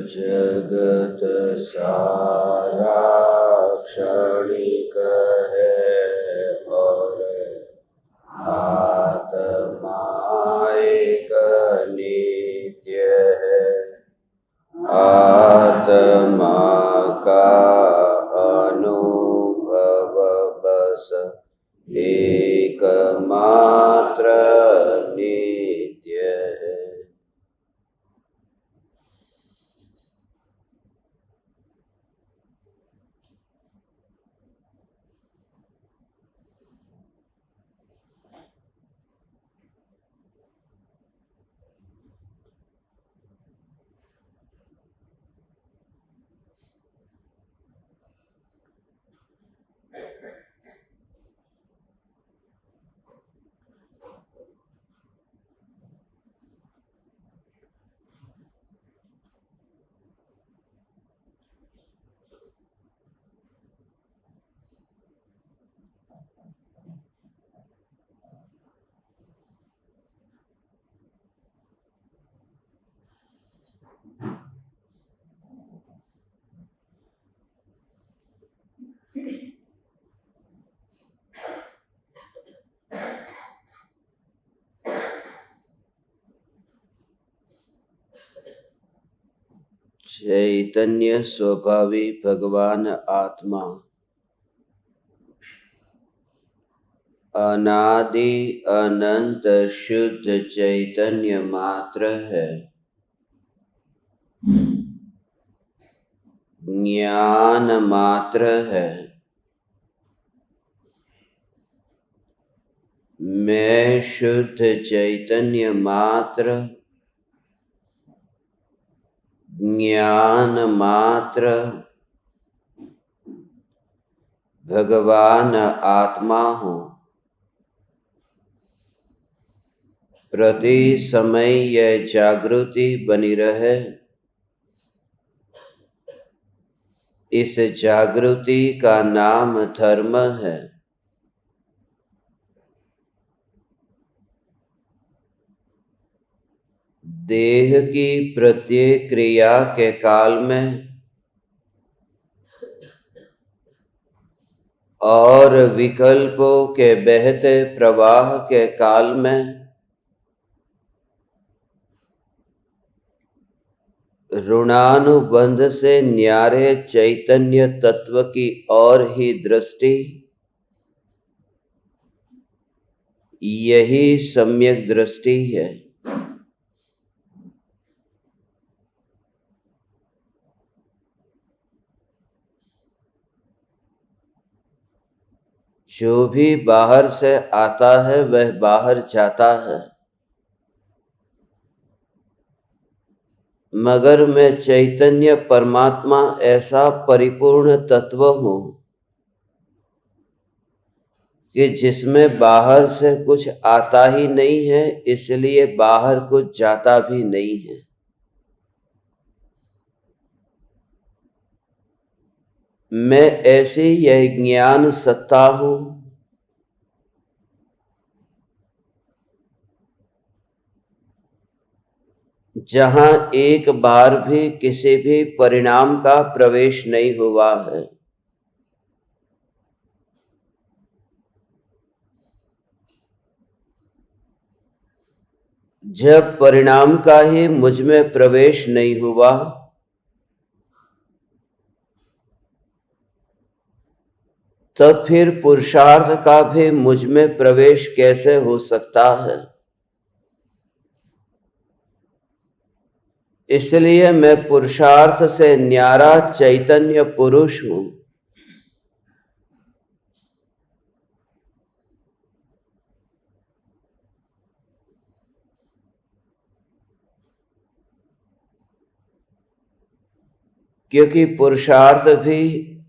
जगत सारा क्षणिक है और आत्मा एक नित्य है। आत्मा का अनुभव बस एकमात्र नित्य है। चैतन्य स्वभावी भगवान आत्मा अनादि अनंत शुद्ध चैतन्य मात्र है। ज्ञान मात्र है। मैं शुद्ध चैतन्य मात्र, ज्ञान मात्र, भगवान आत्मा हूँ। प्रति समय यह जागृति बनी रहे, इस जागृति का नाम धर्म है। देह की प्रत्येक क्रिया के काल में और विकल्पों के बहते प्रवाह के काल में ऋणानुबंध से न्यारे चैतन्य तत्व की ओर ही दृष्टि, यही सम्यक दृष्टि है। जो भी बाहर से आता है वह बाहर जाता है, मगर मैं चैतन्य परमात्मा ऐसा परिपूर्ण तत्व हूँ कि जिसमें बाहर से कुछ आता ही नहीं है, इसलिए बाहर कुछ जाता भी नहीं है। मैं ऐसी यह ज्ञान सत्ता हूँ जहाँ एक बार भी किसी भी परिणाम का प्रवेश नहीं हुआ है। जब परिणाम का ही मुझ में प्रवेश नहीं हुआ, तब फिर पुरुषार्थ का भी मुझ में प्रवेश कैसे हो सकता है। इसलिए मैं पुरुषार्थ से न्यारा चैतन्य पुरुष हूँ। क्योंकि पुरुषार्थ भी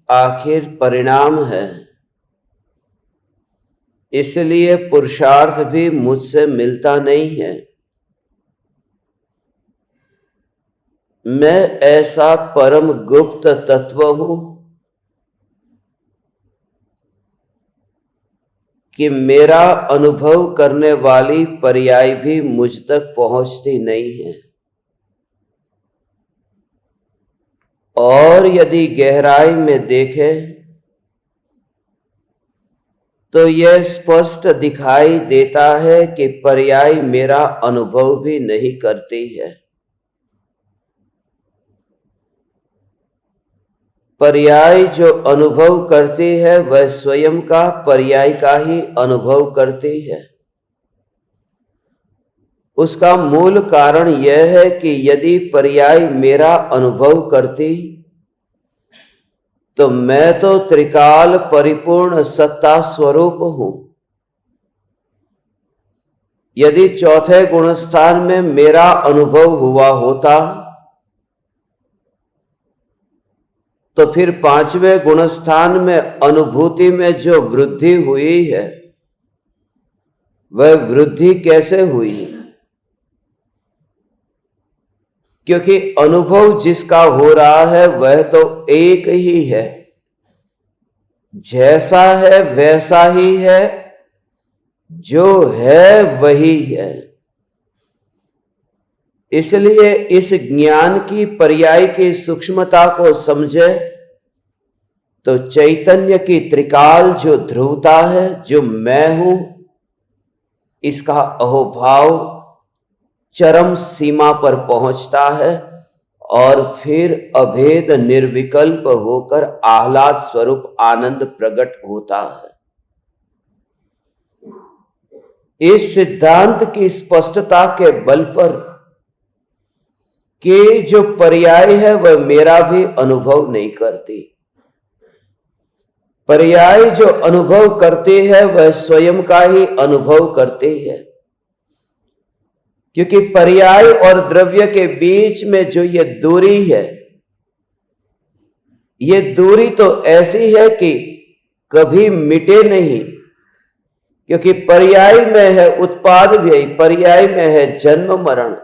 आखिर परिणाम है, इसलिए पुरुषार्थ भी मुझसे मिलता नहीं है। मैं ऐसा परम गुप्त तत्व हूँ कि मेरा अनुभव करने वाली पर्याय भी मुझ तक पहुंचती नहीं है। और यदि गहराई में देखें तो यह स्पष्ट दिखाई देता है कि पर्याय मेरा अनुभव भी नहीं करती है। पर्याय जो अनुभव करती है वह स्वयं का पर्याय का ही अनुभव करती है। उसका मूल कारण यह है कि यदि पर्याय मेरा अनुभव करती तो मैं तो त्रिकाल परिपूर्ण सत्ता स्वरूप हूं। यदि चौथे गुणस्थान में मेरा अनुभव हुआ होता तो फिर पांचवें गुणस्थान में अनुभूति में जो वृद्धि हुई है वह वृद्धि कैसे हुई? क्योंकि अनुभव जिसका हो रहा है वह तो एक ही है, जैसा है वैसा ही है, जो है वही है। इसलिए इस ज्ञान की पर्याय की सूक्ष्मता को समझे तो चैतन्य की त्रिकाल जो ध्रुवता है, जो मैं हूं, इसका अहोभाव चरम सीमा पर पहुंचता है और फिर अभेद निर्विकल्प होकर आह्लाद स्वरूप आनंद प्रकट होता है। इस सिद्धांत की स्पष्टता के बल पर कि जो पर्याय है वह मेरा भी अनुभव नहीं करती। पर्याय जो अनुभव करती है वह स्वयं का ही अनुभव करती है। क्योंकि पर्याय और द्रव्य के बीच में जो ये दूरी है, ये दूरी तो ऐसी है कि कभी मिटे नहीं। क्योंकि पर्याय में है उत्पाद व्यय, पर्याय में है जन्म मरण,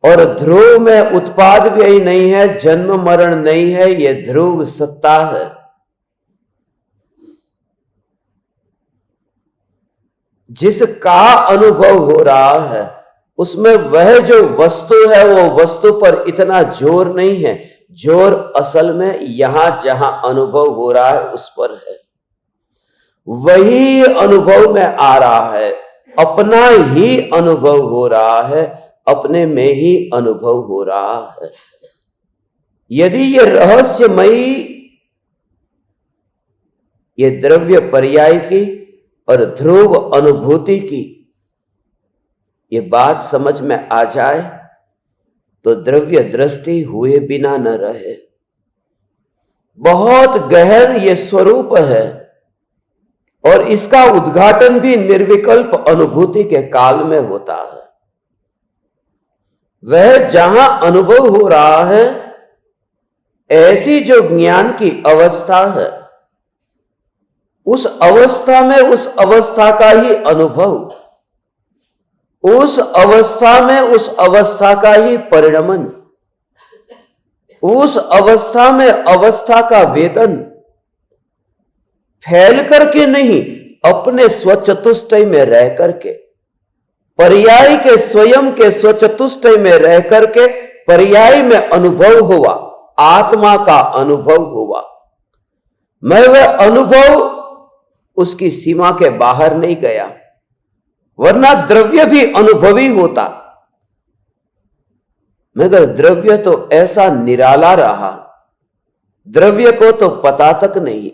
और ध्रुव में उत्पाद व्यय नहीं है, जन्म मरण नहीं है, ये ध्रुव सत्ता है। जिसका अनुभव हो रहा है उसमें वह जो वस्तु है वो वस्तु पर इतना जोर नहीं है। जोर असल में यहां जहां अनुभव हो रहा है उस पर है। वही अनुभव में आ रहा है, अपना ही अनुभव हो रहा है, अपने में ही अनुभव हो रहा है। यदि ये रहस्यमयी, ये द्रव्य पर्याय की और ध्रुव अनुभूति की ये बात समझ में आ जाए तो द्रव्य दृष्टि हुए बिना न रहे। बहुत गहन ये स्वरूप है और इसका उद्घाटन भी निर्विकल्प अनुभूति के काल में होता है। वह जहां अनुभव हो रहा है, ऐसी जो ज्ञान की अवस्था है, उस अवस्था में उस अवस्था का ही अनुभव, उस अवस्था में उस अवस्था का ही परिणमन, उस अवस्था में अवस्था का वेदन फैल करके नहीं, अपने स्वचतुष्टय में रह करके, पर्याय के स्वयं के स्वचतुष्टय में रह करके पर्याय में अनुभव हुआ, आत्मा का अनुभव हुआ। मैं वह अनुभव उसकी सीमा के बाहर नहीं गया, वरना द्रव्य भी अनुभवी होता। मगर द्रव्य तो ऐसा निराला रहा, द्रव्य को तो पता तक नहीं।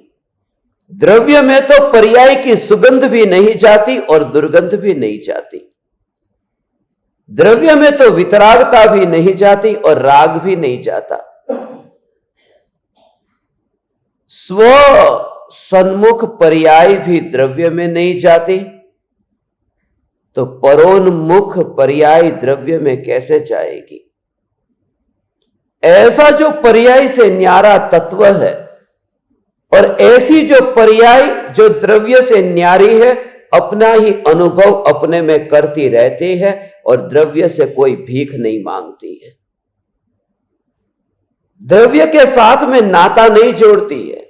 द्रव्य में तो पर्याय की सुगंध भी नहीं जाती और दुर्गंध भी नहीं जाती। द्रव्य में तो वितरागता भी नहीं जाती और राग भी नहीं जाता। स्व सन्मुख पर्याय भी द्रव्य में नहीं जाती, तो परोन्मुख पर्याय द्रव्य में कैसे जाएगी? ऐसा जो पर्याय से न्यारा तत्व है और ऐसी जो पर्याय जो द्रव्य से न्यारी है, अपना ही अनुभव अपने में करती रहती है और द्रव्य से कोई भीख नहीं मांगती है, द्रव्य के साथ में नाता नहीं जोड़ती है,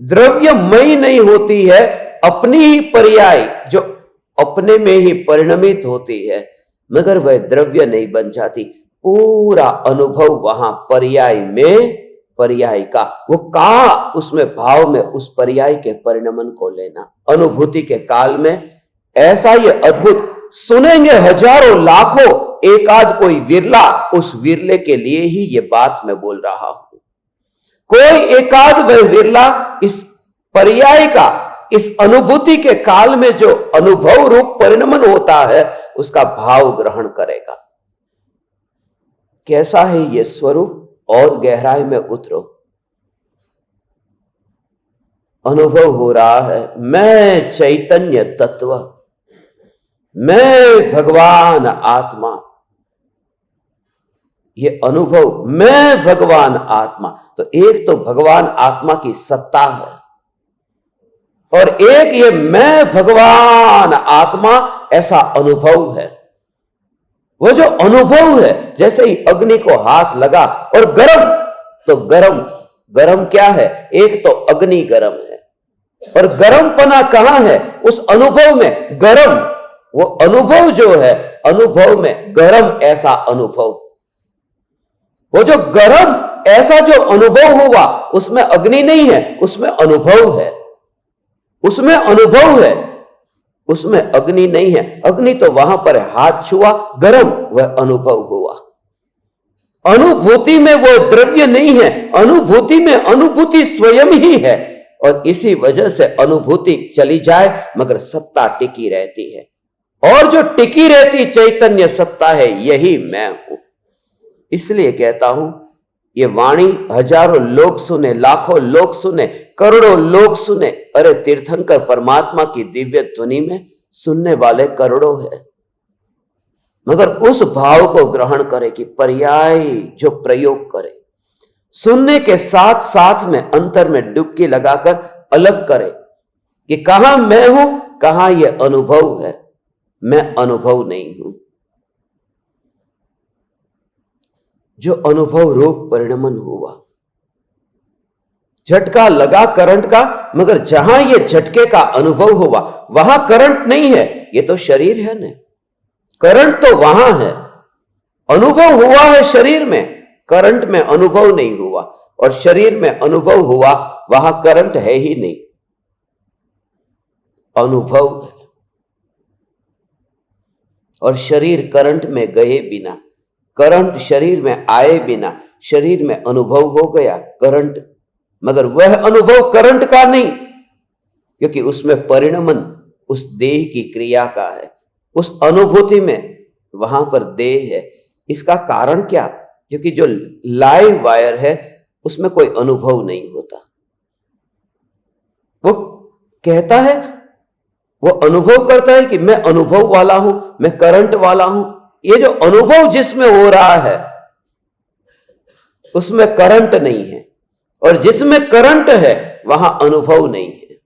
द्रव्यमयी नहीं होती है, अपनी ही पर्याय जो अपने में ही परिणमित होती है, मगर वह द्रव्य नहीं बन जाती। पूरा अनुभव वहां पर्याय में, पर्याय का वो का उसमें भाव में उस पर्याय के परिणमन को लेना। अनुभूति के काल में ऐसा ये अद्भुत सुनेंगे हजारों लाखों, एकाध कोई विरला, उस विरले के लिए ही ये बात मैं बोल रहा हूं। कोई एकाध वह विरला इस पर्याय का, इस अनुभूति के काल में जो अनुभव रूप परिणमन होता है उसका भाव ग्रहण करेगा। कैसा है ये स्वरूप, और गहराई में उतरो। अनुभव हो रहा है मैं चैतन्य तत्व, मैं भगवान आत्मा। ये अनुभव मैं भगवान आत्मा, तो एक तो भगवान आत्मा की सत्ता है, और एक ये मैं भगवान आत्मा ऐसा अनुभव है। वो जो अनुभव है, जैसे ही अग्नि को हाथ लगा और गरम, तो गरम, गरम क्या है, एक तो अग्नि गरम है, और गरमपना कहां है, उस अनुभव में गरम। वो अनुभव जो है, अनुभव में गरम ऐसा अनुभव, वो जो गरम ऐसा जो अनुभव हुआ उसमें अग्नि नहीं है, उसमें अनुभव है, उसमें अनुभव है, उसमें अग्नि नहीं है। अग्नि तो वहां पर हाथ छुआ, गरम, वह अनुभव हुआ। अनुभूति में वो द्रव्य नहीं है, अनुभूति में अनुभूति स्वयं ही है, और इसी वजह से अनुभूति चली जाए मगर सत्ता टिकी रहती है, और जो टिकी रहती चैतन्य सत्ता है यही मैं हूं। इसलिए कहता हूं ये वाणी हजारों लोग सुने, लाखों लोग सुने, करोड़ों लोग सुने, अरे तीर्थंकर परमात्मा की दिव्य ध्वनि में सुनने वाले करोड़ों हैं, मगर उस भाव को ग्रहण करे कि पर्याय जो प्रयोग करे, सुनने के साथ साथ में अंतर में डुबकी लगाकर अलग करे कि कहां मैं हूं, कहां यह अनुभव है। मैं अनुभव नहीं हूं। जो अनुभव रूप परिणमन हुआ, झटका लगा करंट का, मगर जहां ये झटके का अनुभव हुआ वहां करंट नहीं है, ये तो शरीर है ना। करंट तो वहां है, अनुभव हुआ है शरीर में, करंट में अनुभव नहीं हुआ, और शरीर में अनुभव हुआ, वहां करंट है ही नहीं, अनुभव है। और शरीर करंट में गए बिना, करंट शरीर में आए बिना, शरीर में अनुभव हो गया करंट, मगर वह अनुभव करंट का नहीं, क्योंकि उसमें परिणमन उस देह की क्रिया का है, उस अनुभूति में वहां पर देह है। इसका कारण क्या, क्योंकि जो लाइव वायर है उसमें कोई अनुभव नहीं होता। वो कहता है, वो अनुभव करता है कि मैं अनुभव वाला हूं, मैं करंट वाला हूं। ये जो अनुभव जिसमें हो रहा है उसमें करंट नहीं है, और जिसमें करंट है वहां अनुभव नहीं है।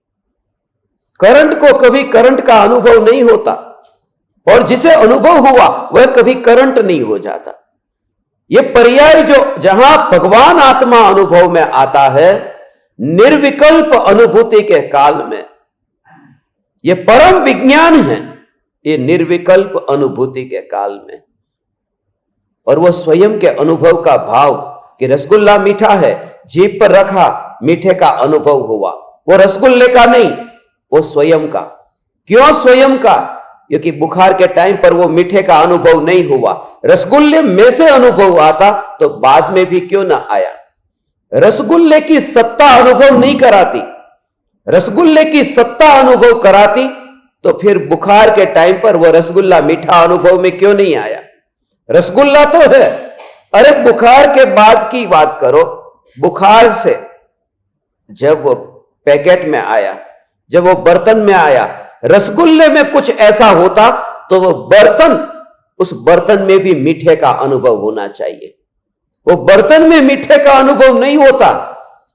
करंट को कभी करंट का अनुभव नहीं होता, और जिसे अनुभव हुआ वह कभी करंट नहीं हो जाता। यह पर्याय जो जहां भगवान आत्मा अनुभव में आता है, निर्विकल्प अनुभूति के काल में, यह परम विज्ञान है, ये निर्विकल्प अनुभूति के काल में। और वो स्वयं के अनुभव का भाव कि रसगुल्ला मीठा है, जीभ पर रखा, मीठे का अनुभव हुआ, वो रसगुल्ले का नहीं, वो स्वयं का। क्यों स्वयं का, क्योंकि बुखार के टाइम पर वो मीठे का अनुभव नहीं हुआ। रसगुल्ले में से अनुभव आता तो बाद में भी क्यों ना आया। रसगुल्ले की सत्ता अनुभव नहीं कराती, रसगुल्ले की सत्ता अनुभव कराती तो फिर बुखार के टाइम पर वो रसगुल्ला मीठा अनुभव में क्यों नहीं आया। रसगुल्ला तो है। अरे बुखार के बाद की बात करो, बुखार से जब वो पैकेट में आया, जब वो बर्तन में आया, रसगुल्ले में कुछ ऐसा होता तो वो बर्तन, उस बर्तन में भी मीठे का अनुभव होना चाहिए। वो बर्तन में मीठे का अनुभव नहीं होता,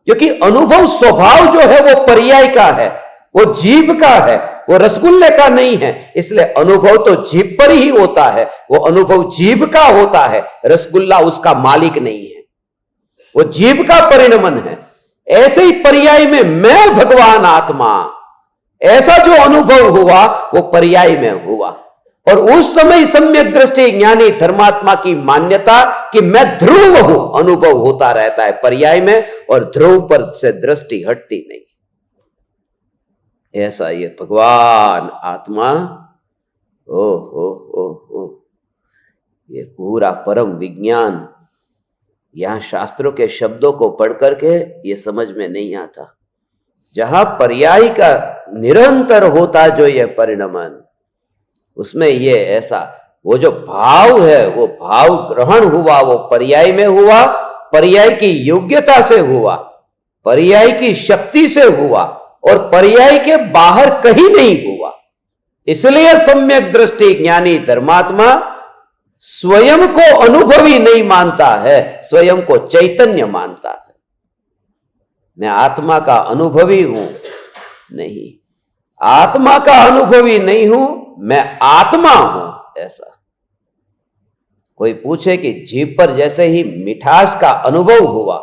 क्योंकि अनुभव स्वभाव जो है वो पर्याय का है, वो जीभ का है, वो रसगुल्ले का नहीं है। इसलिए अनुभव तो जीभ पर ही होता है, वो अनुभव जीभ का होता है, रसगुल्ला उसका मालिक नहीं है, वो जीभ का परिणमन है। ऐसे ही पर्याय में मैं भगवान आत्मा, ऐसा जो अनुभव हुआ वो पर्याय में हुआ, और उस समय सम्यक दृष्टि ज्ञानी धर्मात्मा की मान्यता कि मैं ध्रुव हूं अनुभव होता रहता है पर्याय में, और ध्रुव पर से दृष्टि हटती नहीं। ऐसा ये भगवान आत्मा, ओ हो, ये पूरा परम विज्ञान यहां शास्त्रों के शब्दों को पढ़ करके ये समझ में नहीं आता। जहां पर्याय का निरंतर होता जो ये परिणमन, उसमें ये ऐसा वो जो भाव है, वो भाव ग्रहण हुआ, वो पर्याय में हुआ, पर्याय की योग्यता से हुआ, पर्याय की शक्ति से हुआ, और पर्याय के बाहर कहीं नहीं हुआ। इसलिए सम्यक दृष्टि ज्ञानी धर्मात्मा स्वयं को अनुभवी नहीं मानता है, स्वयं को चैतन्य मानता है। मैं आत्मा का अनुभवी हूं नहीं, आत्मा का अनुभवी नहीं हूं, मैं आत्मा हूं। ऐसा कोई पूछे कि जीभ पर जैसे ही मिठास का अनुभव हुआ,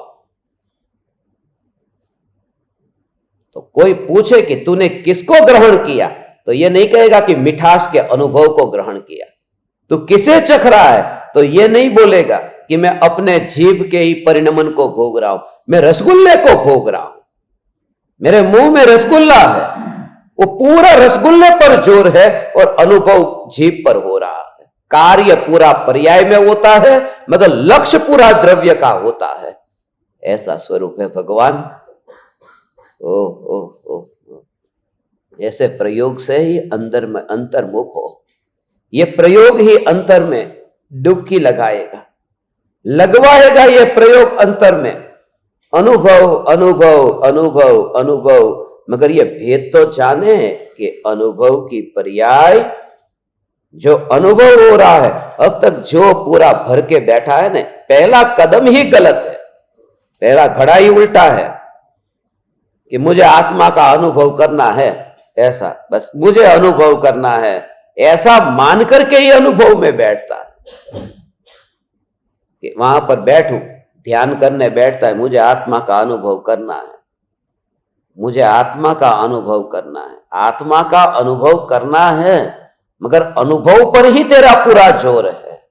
तो कोई पूछे कि तूने किसको ग्रहण किया, तो यह नहीं कहेगा कि मिठास के अनुभव को ग्रहण किया। तू किसे चख रहा है, तो यह नहीं बोलेगा कि मैं अपने जीभ के ही परिणमन को भोग रहा हूं, मैं रसगुल्ले को भोग रहा हूं, मेरे मुंह में रसगुल्ला है। वो पूरा रसगुल्ले पर जोर है और अनुभव जीभ पर हो रहा है। कार्य पूरा पर्याय में होता है, मगर लक्ष्य पूरा द्रव्य का होता है। ऐसा स्वरूप है भगवान। ओ ऐसे प्रयोग से ही अंदर में अंतर्मुख हो। ये प्रयोग ही अंतर में डुबकी लगवाएगा ये प्रयोग अंतर में। अनुभव अनुभव अनुभव अनुभव, मगर ये भेद तो जाने कि अनुभव की पर्याय जो अनुभव हो रहा है, अब तक जो पूरा भर के बैठा है ना, पहला कदम ही गलत है, पहला घड़ा ही उल्टा है कि मुझे आत्मा का अनुभव करना है। ऐसा बस मुझे अनुभव करना है, ऐसा मान करके ही अनुभव में बैठता है कि वहां पर बैठूं, ध्यान करने बैठता है, मुझे आत्मा का अनुभव करना है, मुझे आत्मा का अनुभव करना है, आत्मा का अनुभव करना है, मगर अनुभव पर ही तेरा पूरा जोर है।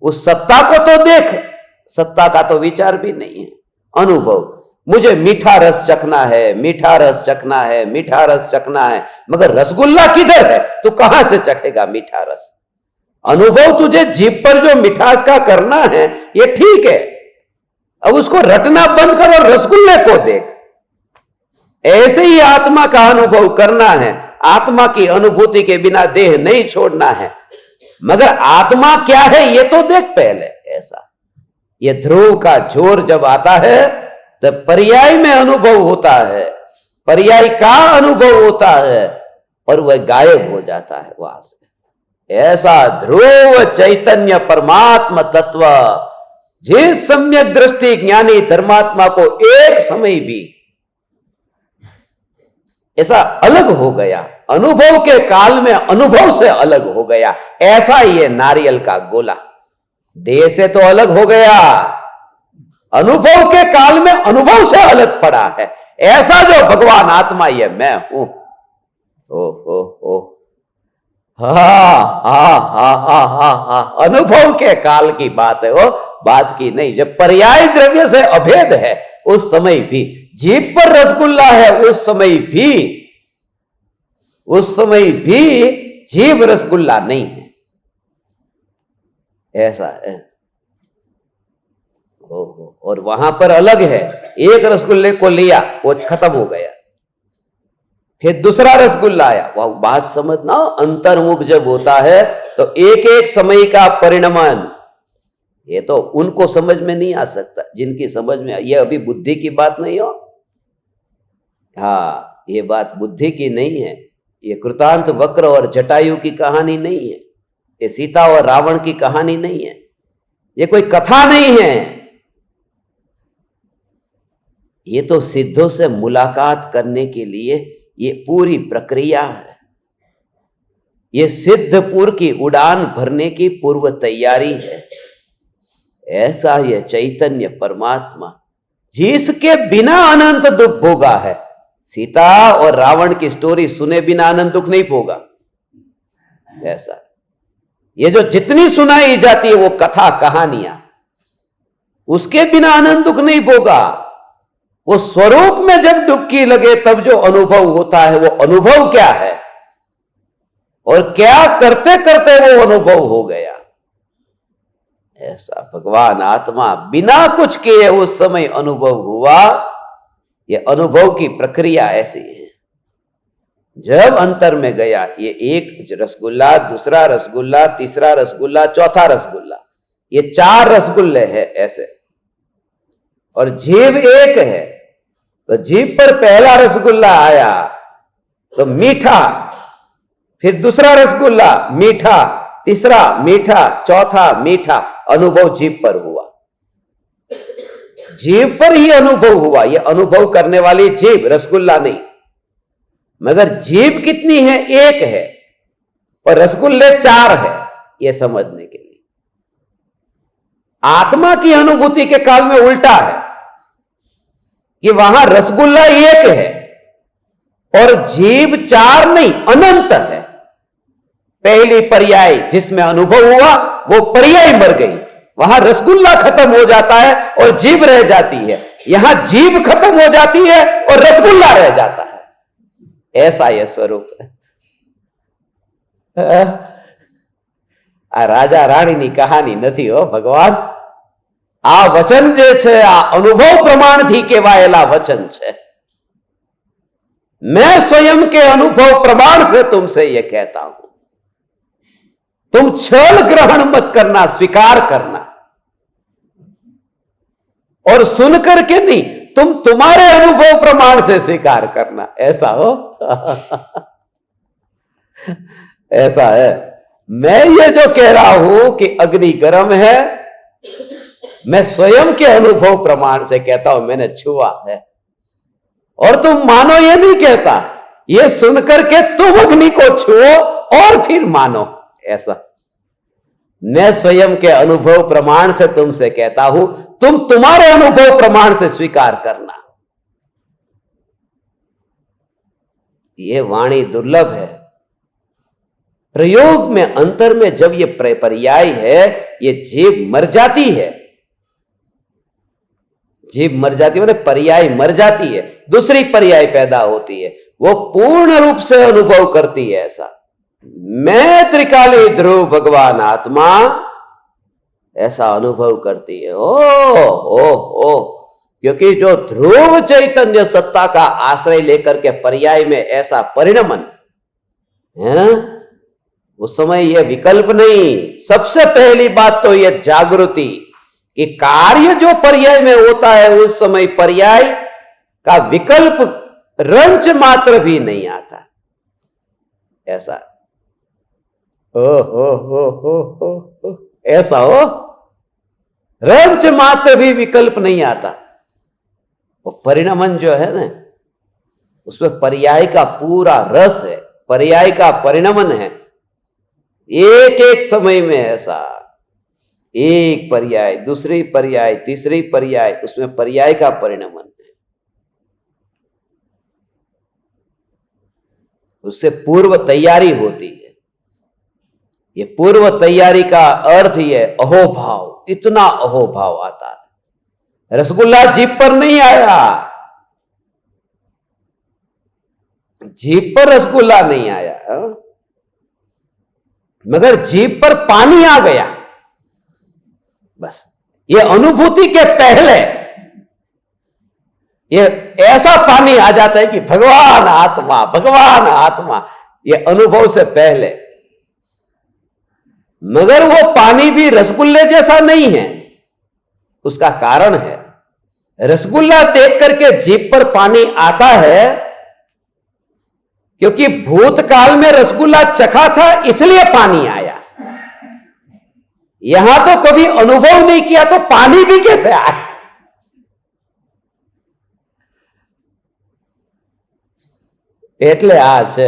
उस सत्ता को तो देख, सत्ता का तो विचार भी नहीं है। अनुभव, मुझे मीठा रस चखना है, मीठा रस चखना है, मीठा रस चखना है, मगर रसगुल्ला किधर है? तू कहां से चखेगा मीठा रस? अनुभव तुझे जीभ पर जो मिठास का करना है ये ठीक है, अब उसको रटना बंद कर और रसगुल्ले को देख। ऐसे ही आत्मा का अनुभव करना है, आत्मा की अनुभूति के बिना देह नहीं छोड़ना है, मगर आत्मा क्या है ये तो देख पहले। ऐसा ये ध्रुव का जोर जब आता है तो पर्याय में अनुभव होता है, पर्याय का अनुभव होता है और वह गायब हो जाता है वहां से। ऐसा ध्रुव चैतन्य परमात्मा तत्व जिस सम्यक दृष्टि ज्ञानी धर्मात्मा को एक समय भी ऐसा अलग हो गया, अनुभव के काल में अनुभव से अलग हो गया, ऐसा ये नारियल का गोला देह से तो अलग हो गया, अनुभव के काल में अनुभव से अलग पड़ा है। ऐसा जो भगवान आत्मा ये मैं हूं। ओ हा, अनुभव के काल की बात है, वो बात की नहीं। जब पर्याय द्रव्य से अभेद है उस समय भी, जीभ पर रसगुल्ला है उस समय भी जीभ रसगुल्ला नहीं है। ऐसा है। और वहां पर अलग है, एक रसगुल्ले को लिया वो खत्म हो गया, फिर दूसरा रसगुल्ला आया। वह बात समझना, अंतर्मुख जब होता है तो एक एक समय का परिणमन, ये तो उनको समझ में नहीं आ सकता जिनकी समझ में, ये अभी बुद्धि की बात नहीं हो। हाँ, ये बात बुद्धि की नहीं है, ये कृतांत वक्र और जटायु की कहानी नहीं है, ये सीता और रावण की कहानी नहीं है, ये कोई कथा नहीं है। ये तो सिद्धों से मुलाकात करने के लिए ये पूरी प्रक्रिया है, ये सिद्धपुर की उड़ान भरने की पूर्व तैयारी है। ऐसा ये चैतन्य परमात्मा जिसके बिना अनंत दुख भोगा है। सीता और रावण की स्टोरी सुने बिना अनंत दुख नहीं भोगा। ऐसा ये जो जितनी सुनाई जाती है वो कथा कहानियां, उसके बिना आनंद दुख नहीं भोगा। वो स्वरूप में जब डुबकी लगे तब जो अनुभव होता है, वो अनुभव क्या है और क्या करते करते वो अनुभव हो गया। ऐसा भगवान आत्मा बिना कुछ किए उस समय अनुभव हुआ। ये अनुभव की प्रक्रिया ऐसी है। जब अंतर में गया, ये एक रसगुल्ला, दूसरा रसगुल्ला, तीसरा रसगुल्ला, चौथा रसगुल्ला, ये 4 रसगुल्ले हैं ऐसे, और जीभ एक है। तो जीभ पर पहला रसगुल्ला आया तो मीठा, फिर दूसरा रसगुल्ला मीठा, तीसरा मीठा, चौथा मीठा, अनुभव जीभ पर हुआ। जीभ पर ही अनुभव हुआ। यह अनुभव करने वाली जीभ, रसगुल्ला नहीं। मगर जीभ कितनी है? एक है, और रसगुल्ले 4 है, यह समझने के लिए। आत्मा की अनुभूति के काल में उल्टा है कि वहां रसगुल्ला एक है और जीभ 4 नहीं, अनंत है। पहली पर्याय जिसमें अनुभव हुआ वो पर्याय मर गई, वहां रसगुल्ला खत्म हो जाता है और जीभ रह जाती है। यहां जीभ खत्म हो जाती है और रसगुल्ला रह जाता है। ऐसा यह स्वरूप है। आ राजा राणीनी कहानी નથી हो भगवान। आ वचन जे छे आ अनुभव प्रमाणथी कहेवायेला वचन छे। मैं स्वयं के अनुभव प्रमाण से तुमसे यह कहता हूं, तुम छल ग्रहण मत करना, स्वीकार करना। और सुनकर के नहीं, तुम तुम्हारे अनुभव प्रमाण से स्वीकार करना। ऐसा हो ऐसा है। मैं ये जो कह रहा हूं कि अग्नि गर्म है, मैं स्वयं के अनुभव प्रमाण से कहता हूं, मैंने छुआ है। और तुम मानो ये नहीं कहता, ये सुनकर के तुम अग्नि को छुओ और फिर मानो। ऐसा मैं स्वयं के अनुभव प्रमाण से तुमसे कहता हूं, तुम तुम्हारे अनुभव प्रमाण से स्वीकार करना। ये वाणी दुर्लभ है। प्रयोग में, अंतर में जब ये पर्याय है, ये जीभ मर जाती है। जीभ मर जाती है, मतलब पर्याय मर जाती है, दूसरी पर्याय पैदा होती है, वो पूर्ण रूप से अनुभव करती है। ऐसा मैं त्रिकाली ध्रुव भगवान आत्मा ऐसा अनुभव करती है। ओ क्योंकि जो ध्रुव चैतन्य सत्ता का आश्रय लेकर के पर्याय में ऐसा परिणमन है, उस समय यह विकल्प नहीं। सबसे पहली बात तो यह जागृति कि कार्य जो पर्याय में होता है, उस समय पर्याय का विकल्प रंच मात्र भी नहीं आता। ऐसा हो ऐसा हो, रंच मात्र भी विकल्प नहीं आता। वो परिणमन जो है ना, उसमें पर्याय का पूरा रस है, पर्याय का परिणमन है। एक एक समय में ऐसा एक पर्याय, दूसरी पर्याय, तीसरी पर्याय, उसमें पर्याय का परिणमन है। उससे पूर्व तैयारी होती है। ये पूर्व तैयारी का अर्थ ही है अहोभाव। इतना अहोभाव आता है। रसगुल्ला जीभ पर नहीं आया, जीभ पर रसगुल्ला नहीं आया, मगर जीभ पर पानी आ गया। बस ये अनुभूति के पहले ये ऐसा पानी आ जाता है कि भगवान आत्मा, भगवान आत्मा, ये अनुभव से पहले। मगर वो पानी भी रसगुल्ले जैसा नहीं है। उसका कारण है, रसगुल्ला देख करके जीभ पर पानी आता है क्योंकि भूतकाल में रसगुल्ला चखा था, इसलिए पानी आया। यहां तो कभी अनुभव नहीं किया तो पानी भी कैसे आए? એટલે આ છે।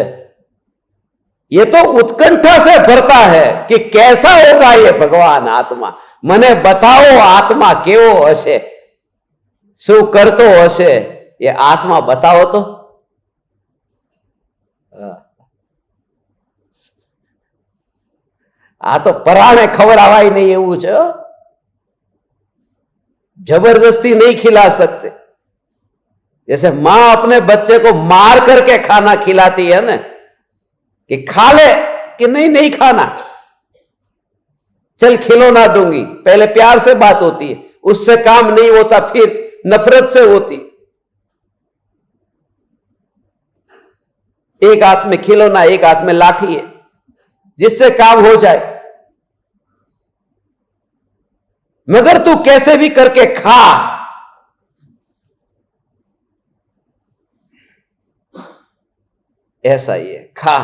ये तो उत्कंठा से भरता है कि कैसा होगा ये भगवान आत्मा। मने बताओ आत्मा केवो हशे, शू करतो हशे, ये आत्मा बताओ तो। आ तो पराणे खवरावाय नहीं એવું છે जबरदस्ती नहीं खिला सकते। जैसे मां अपने बच्चे को मार करके खाना खिलाती है ना कि खा ले, कि नहीं नहीं खाना, चल खिलौना दूंगी, पहले प्यार से बात होती है, उससे काम नहीं होता फिर नफरत से होती। एक हाथ में खिलौना एक हाथ में लाठी है, जिससे काम हो जाए, मगर तू कैसे भी करके खा। ऐसा ही है, खा।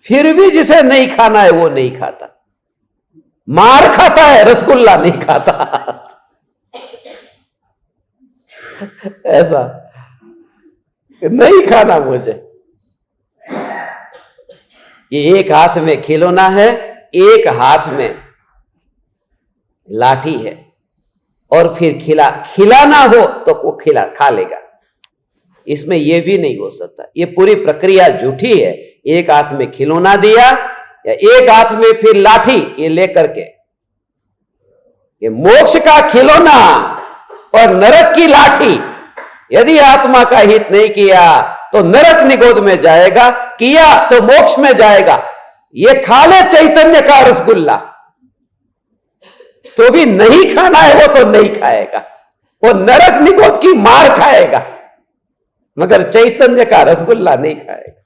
फिर भी जिसे नहीं खाना है वो नहीं खाता, मार खाता है, रसगुल्ला नहीं खाता। ऐसा नहीं खाना मुझे। ये एक हाथ में खिलौना है, एक हाथ में लाठी है, और फिर खिलाना हो तो वो खा लेगा। इसमें यह भी नहीं हो सकता, ये पूरी प्रक्रिया झूठी है। एक हाथ में खिलौना दिया या एक हाथ में फिर लाठी ये लेकर के, ये मोक्ष का खिलौना और नरक की लाठी। यदि आत्मा का हित नहीं किया तो नरक निगोद में जाएगा, किया तो मोक्ष में जाएगा। ये खा ले चैतन्य का रसगुल्ला, तो भी नहीं खाना है वो तो नहीं खाएगा, वो नरक निगोद की मार खाएगा, मगर चैतन्य का रसगुल्ला नहीं खाएगा।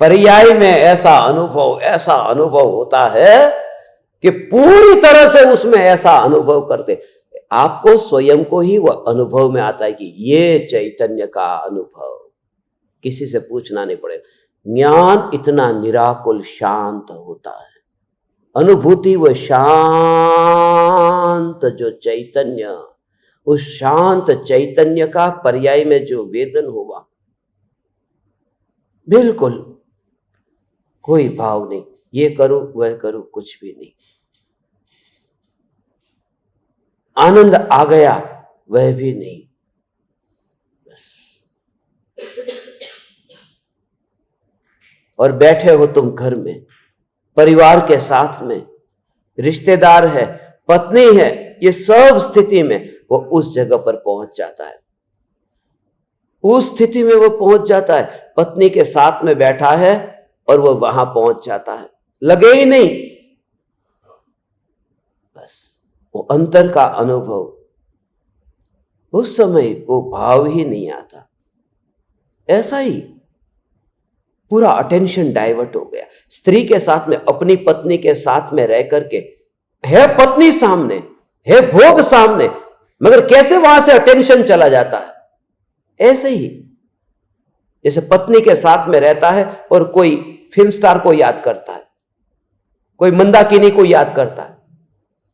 पर्याय में ऐसा अनुभव होता है कि पूरी तरह से उसमें ऐसा अनुभव करते, आपको स्वयं को ही वह अनुभव में आता है कि ये चैतन्य का अनुभव, किसी से पूछना नहीं पड़ेगा। ज्ञान इतना निराकुल शांत होता है, अनुभूति वह शांत जो चैतन्य, उस शांत चैतन्य का पर्याय में जो वेदन हुआ, बिल्कुल कोई भाव नहीं, ये करूं वह करूं, कुछ भी नहीं। आनंद आ गया वह भी नहीं, बस। और बैठे हो तुम घर में, परिवार के साथ में, रिश्तेदार है, पत्नी है, ये सब स्थिति में वो उस जगह पर पहुंच जाता है, उस स्थिति में वो पहुंच जाता है। पत्नी के साथ में बैठा है और वो वहां पहुंच जाता है, लगे ही नहीं, बस वो अंतर का अनुभव, उस समय वो भाव ही नहीं आता। ऐसा ही पूरा अटेंशन डाइवर्ट हो गया। स्त्री के साथ में, अपनी पत्नी के साथ में रह करके, है पत्नी सामने, है भोग सामने, मगर कैसे वहां से अटेंशन चला जाता है। ऐसे ही जैसे पत्नी के साथ में रहता है और कोई फिल्म स्टार को याद करता है, कोई मंदाकिनी को याद करता है,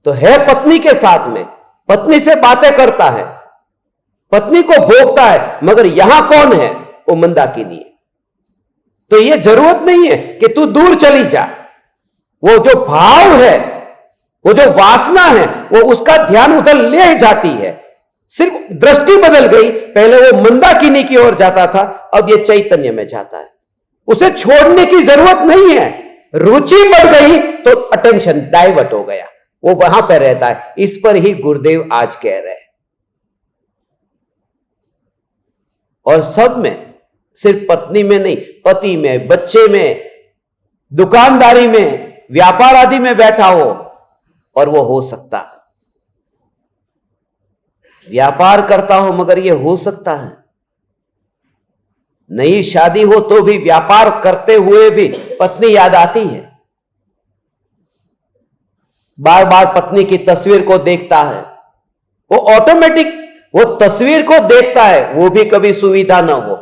तो है पत्नी के साथ में, पत्नी से बातें करता है, पत्नी को भोगता है, मगर यहां कौन है? वो मंदाकिनी है। तो यह जरूरत नहीं है कि तू दूर चली जा, वो जो भाव है, वो जो वासना है, वो उसका ध्यान उधर ले जाती है। सिर्फ दृष्टि बदल गई, पहले वो मंदाकिनी की ओर जाता था, अब ये चैतन्य में जाता है। उसे छोड़ने की जरूरत नहीं है, रुचि बढ़ गई तो अटेंशन डाइवर्ट हो गया, वो वहां पर रहता है। इस पर ही गुरुदेव आज कह रहे हैं। और सब में, सिर्फ पत्नी में नहीं, पति में, बच्चे में, दुकानदारी में, व्यापार आदि में बैठा हो, और वो हो सकता है। व्यापार करता हो मगर ये हो सकता है। नई शादी हो तो भी व्यापार करते हुए भी पत्नी याद आती है, बार बार पत्नी की तस्वीर को देखता है, वो ऑटोमेटिक वो तस्वीर को देखता है। वो भी कभी सुविधा ना हो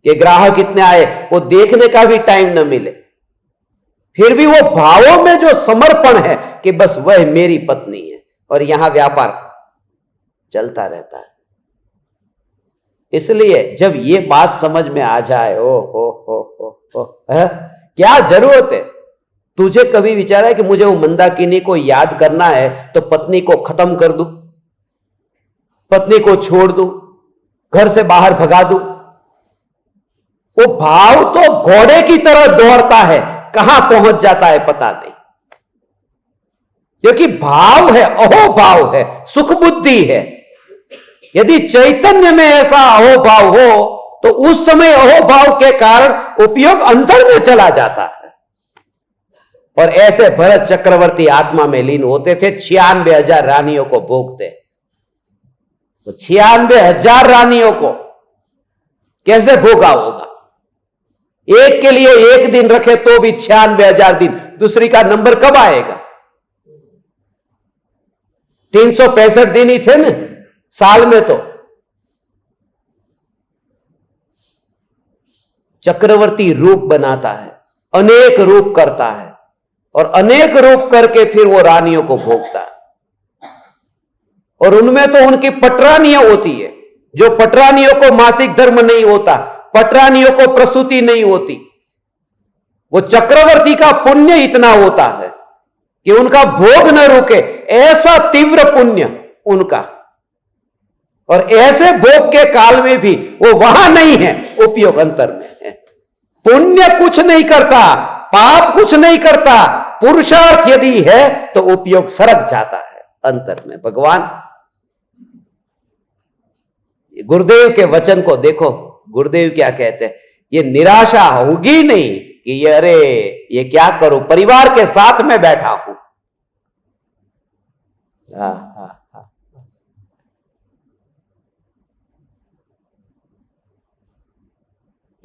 कि ग्राहक इतने आए, वो देखने का भी टाइम न मिले, फिर भी वो भावों में जो समर्पण है कि बस वह मेरी पत्नी है, और यहां व्यापार चलता रहता है। इसलिए जब ये बात समझ में आ जाए, ओ क्या जरूरत है? तुझे कभी विचारा है कि मुझे वो मंदाकिनी को याद करना है तो पत्नी को खत्म कर दूं, पत्नी को छोड़ दूं? घर से बाहर भगा दूं। वो भाव तो घोड़े की तरह दौड़ता है, कहां पहुंच जाता है पता नहीं, क्योंकि भाव है, अहोभाव है, सुख बुद्धि है। यदि चैतन्य में ऐसा अहोभाव हो तो उस समय अहोभाव के कारण उपयोग अंतर में चला जाता है। और ऐसे भरत चक्रवर्ती आत्मा में लीन होते थे, 96,000 रानियों को भोगते। तो 96,000 रानियों को कैसे भोगा होगा? एक के लिए एक दिन रखे तो भी 96,000 दिन, दूसरी का नंबर कब आएगा? 365 दिन ही थे ना साल में। तो चक्रवर्ती रूप बनाता है, अनेक रूप करता है, और अनेक रूप करके फिर वो रानियों को भोगता है। और उनमें तो उनकी पटरानियां होती है, जो पटरानियों को मासिक धर्म नहीं होता, पटरानियों को प्रसूति नहीं होती। वो चक्रवर्ती का पुण्य इतना होता है कि उनका भोग न रुके, ऐसा तीव्र पुण्य उनका। और ऐसे भोग के काल में भी वो वहां नहीं है, उपयोग अंतर में है। पुण्य कुछ नहीं करता, पाप कुछ नहीं करता, पुरुषार्थ यदि है तो उपयोग सरक जाता है अंतर में। भगवान गुरुदेव के वचन को देखो, गुरुदेव क्या कहते हैं, ये निराशा होगी नहीं कि ये अरे ये क्या करूं, परिवार के साथ में बैठा हूं।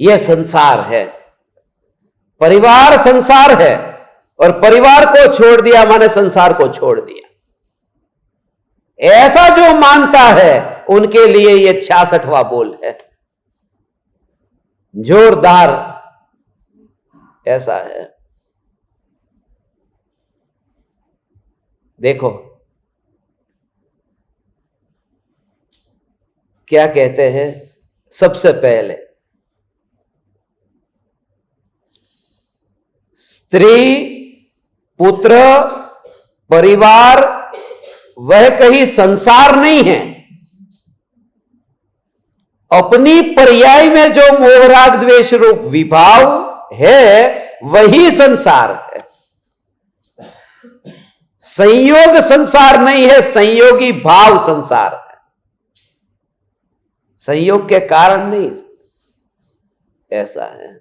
ये संसार है, परिवार संसार है, और परिवार को छोड़ दिया माने संसार को छोड़ दिया। ऐसा जो मानता है उनके लिए ये 66वां बोल है, जोरदार ऐसा है। देखो क्या कहते हैं, सबसे पहले स्त्री, पुत्र, परिवार वह कहीं संसार नहीं है। अपनी पर्याय में जो मोह राग द्वेष रूप विभाव है वही संसार है। संयोग संसार नहीं है, संयोगी भाव संसार है। संयोग के कारण नहीं, ऐसा है?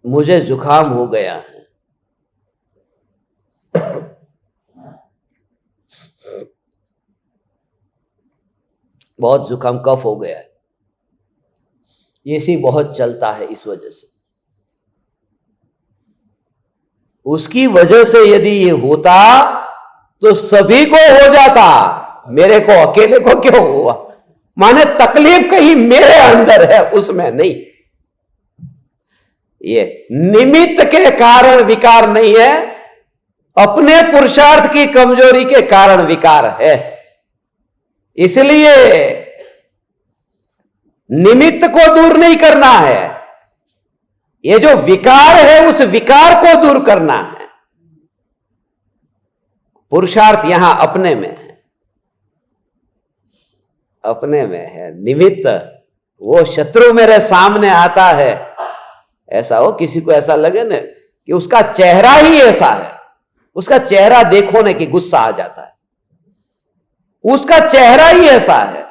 मुझे जुकाम हो गया है, बहुत जुकाम, कफ हो गया है। एसी बहुत चलता है, इस वजह से, उसकी वजह से यदि ये होता तो सभी को हो जाता, मेरे को अकेले को क्यों हुआ? माने तकलीफ कहीं मेरे अंदर है, उसमें नहीं। ये निमित्त के कारण विकार नहीं है, अपने पुरुषार्थ की कमजोरी के कारण विकार है। इसलिए निमित्त को दूर नहीं करना है, ये जो विकार है उस विकार को दूर करना है। पुरुषार्थ यहां अपने में है, अपने में है। निमित्त वो शत्रु मेरे सामने आता है, ऐसा हो किसी को ऐसा लगे ना कि उसका चेहरा ही ऐसा है, उसका चेहरा देखो ना कि गुस्सा आ जाता है, उसका चेहरा ही ऐसा है।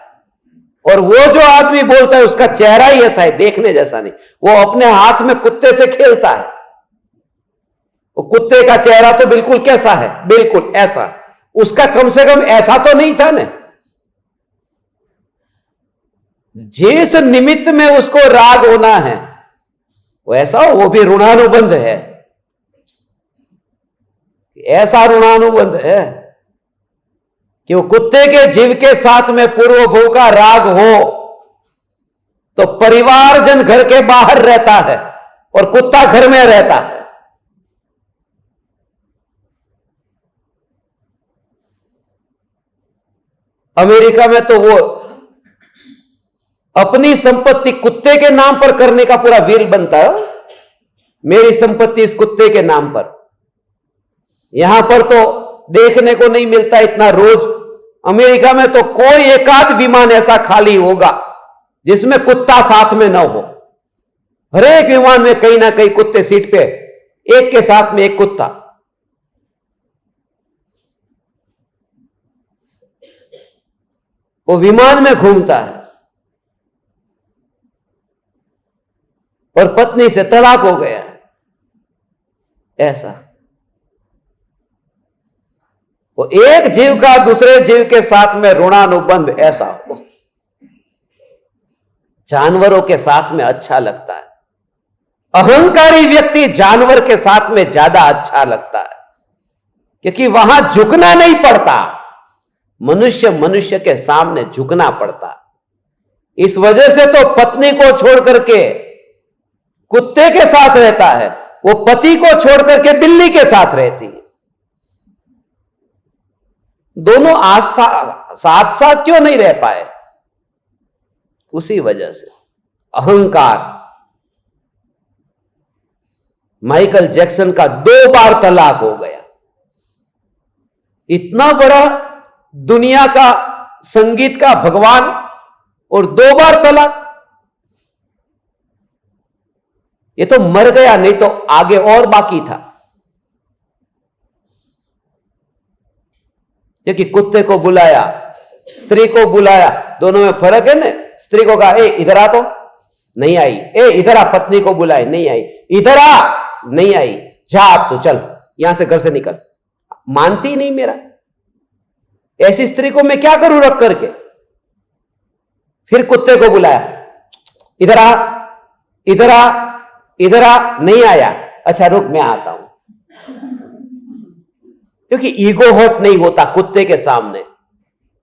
और वो जो आदमी बोलता है उसका चेहरा ही ऐसा है, देखने जैसा नहीं। वो अपने हाथ में कुत्ते से खेलता है, वो कुत्ते का चेहरा तो बिल्कुल कैसा है, बिल्कुल ऐसा। उसका कम से कम ऐसा तो नहीं था ना। जिस निमित्त में उसको राग होना है वो ऐसा हो, वो भी ऋणानुबंध है, ऐसा ऋणानुबंध है कि वो कुत्ते के जीव के साथ में पूर्व भोग का राग हो तो परिवारजन घर के बाहर रहता है और कुत्ता घर में रहता है। अमेरिका में तो वो अपनी संपत्ति कुत्ते के नाम पर करने का पूरा वीर बनता है। मेरी संपत्ति इस कुत्ते के नाम पर, यहां पर तो देखने को नहीं मिलता इतना रोज। अमेरिका में तो कोई एकाध विमान ऐसा खाली होगा जिसमें कुत्ता साथ में न हो। हर एक विमान में कहीं ना कहीं कुत्ते सीट पे, एक के साथ में एक कुत्ता। वो विमान में घूमता है और पत्नी से तलाक हो गया है, ऐसा। वो एक जीव का दूसरे जीव के साथ में ऋणानुबंध ऐसा हो। जानवरों के साथ में अच्छा लगता है। अहंकारी व्यक्ति जानवर के साथ में ज्यादा अच्छा लगता है, क्योंकि वहां झुकना नहीं पड़ता। मनुष्य मनुष्य के सामने झुकना पड़ता। इस वजह से तो पत्नी को छोड़ करके कुत्ते के साथ रहता है, वो पति को छोड़ करके बिल्ली के साथ रहती है। दोनों साथ साथ क्यों नहीं रह पाए? उसी वजह से अहंकार। माइकल जैक्सन का 2 बार तलाक हो गया। इतना बड़ा दुनिया का संगीत का भगवान और 2 बार तलाक। ये तो मर गया, नहीं तो आगे और बाकी था। क्योंकि कुत्ते को बुलाया, स्त्री को बुलाया, दोनों में फर्क है ना। स्त्री को कहा ए इधर आ, तो नहीं आई। ए इधर आ, पत्नी को बुलाए, नहीं आई। इधर आ, नहीं आई। जा आप तो चल, यहां से घर से निकल। मानती नहीं मेरा। ऐसी स्त्री को मैं क्या करूं रख करके? फिर कुत्ते को बुलाया, इधर आ, इधर आ, इधर आ, नहीं आया। अच्छा रुक, मैं आता हूं। क्योंकि ईगो हर्ट नहीं होता कुत्ते के सामने।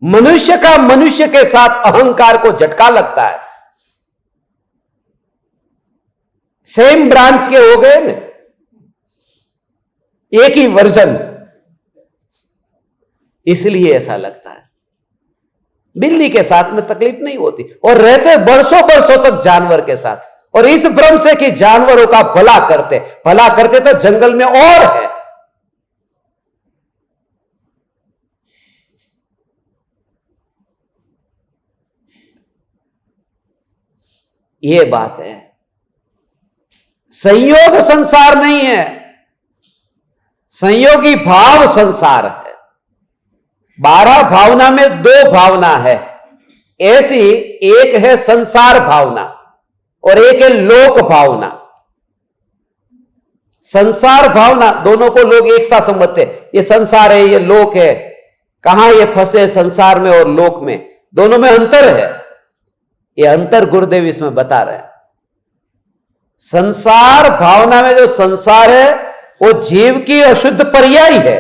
मनुष्य का मनुष्य के साथ अहंकार को झटका लगता है। सेम ब्रांच के हो गए ना, एक ही वर्जन, इसलिए ऐसा लगता है। बिल्ली के साथ में तकलीफ नहीं होती और रहते बरसों बरसों तक जानवर के साथ। और इस भ्रम से कि जानवरों का भला करते तो जंगल में और है। ये बात है। संयोग संसार नहीं है, संयोगी भाव संसार है। 12 भावना में 2 भावना है ऐसी। एक है संसार भावना और एक है लोक भावना। संसार भावना दोनों को लोग एक साथ समझते हैं। ये संसार है, ये लोक है। कहां ये फंसे संसार में और लोक में, दोनों में अंतर है। ये अंतर गुरुदेव इसमें बता रहे हैं। संसार भावना में जो संसार है वो जीव की अशुद्ध पर्याय है,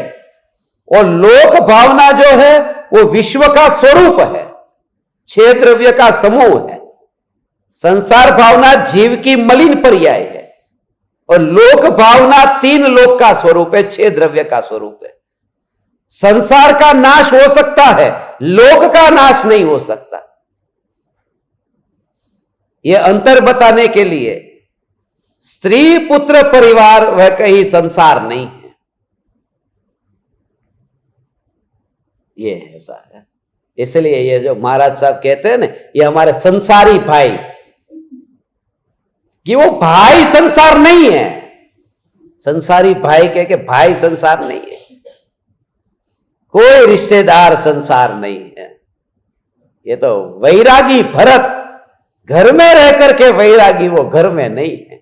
और लोक भावना जो है वो विश्व का स्वरूप है, 6 द्रव्य का समूह है। संसार भावना जीव की मलिन पर्याय है, और लोक भावना 3 लोक का स्वरूप है, 6 द्रव्य का स्वरूप है। संसार का नाश हो सकता है, लोक का नाश नहीं हो सकता। यह अंतर बताने के लिए स्त्री पुत्र परिवार वह कहीं संसार नहीं है। ये ऐसा है। इसलिए ये जो महाराज साहब कहते हैं ना, ये हमारे संसारी भाई, कि वो भाई संसार नहीं है। संसारी भाई कह के भाई संसार नहीं है, कोई रिश्तेदार संसार नहीं है। ये तो वैरागी भरत घर में रह करके वैरागी, वो घर में नहीं है।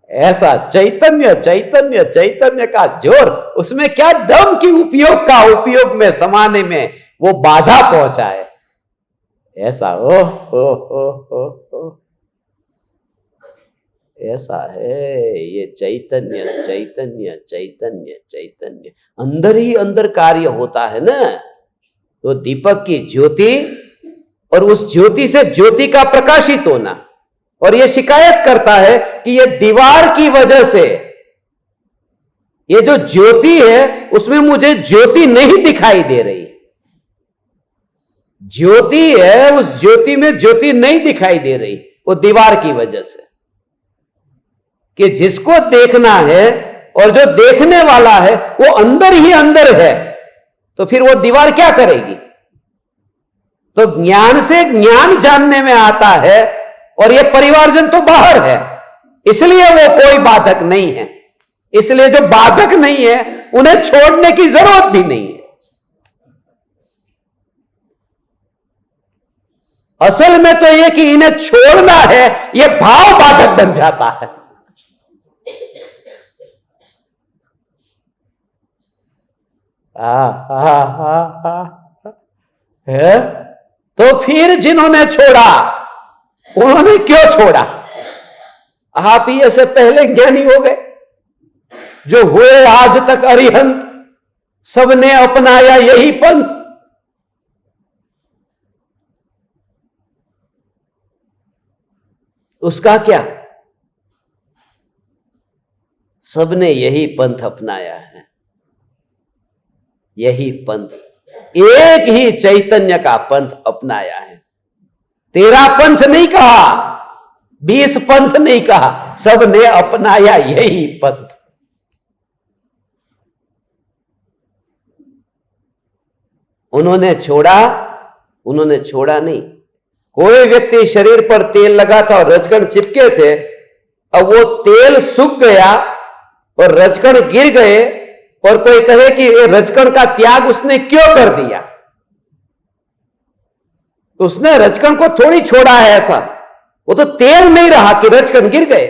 ऐसा चैतन्य चैतन्य चैतन्य का जोर, उसमें क्या दम की उपयोग में समाने में वो बाधा पहुंचाए। ऐसा ओ ऐसा है। ये चैतन्य चैतन्य चैतन्य चैतन्य अंदर ही अंदर कार्य होता है ना। तो दीपक की ज्योति और उस ज्योति से ज्योति का प्रकाशित होना। और यह शिकायत करता है कि यह दीवार की वजह से, ये जो ज्योति है उसमें मुझे ज्योति नहीं दिखाई दे रही। ज्योति है, उस ज्योति में ज्योति नहीं दिखाई दे रही, वो दीवार की वजह से। कि जिसको देखना है और जो देखने वाला है वो अंदर ही अंदर है, तो फिर वो दीवार क्या करेगी? तो ज्ञान से ज्ञान जानने में आता है, और ये परिवारजन तो बाहर है, इसलिए वो कोई बाधक नहीं है। इसलिए जो बाधक नहीं है उन्हें छोड़ने की जरूरत भी नहीं है। असल में तो ये कि इन्हें छोड़ना है, ये भाव बाधक बन जाता है। है? तो फिर जिन्होंने छोड़ा उन्होंने क्यों छोड़ा? आप ही ऐसे पहले ज्ञानी हो गए, जो हुए आज तक अरिहंत, सबने अपनाया यही पंथ। उसका क्या? सबने यही पंथ अपनाया है, यही पंथ, एक ही चैतन्य का पंथ अपनाया है। 13 पंथ नहीं कहा, 20 पंथ नहीं कहा, सबने अपनाया यही पंथ। उन्होंने छोड़ा नहीं। कोई व्यक्ति शरीर पर तेल लगा था और रजकण चिपके थे, अब वो तेल सूख गया और रजकण गिर गए, और कोई कहे कि ये रजकण का त्याग उसने क्यों कर दिया? उसने रजकण को थोड़ी छोड़ा है ऐसा, वो तो तेल नहीं रहा कि रजकण गिर गए।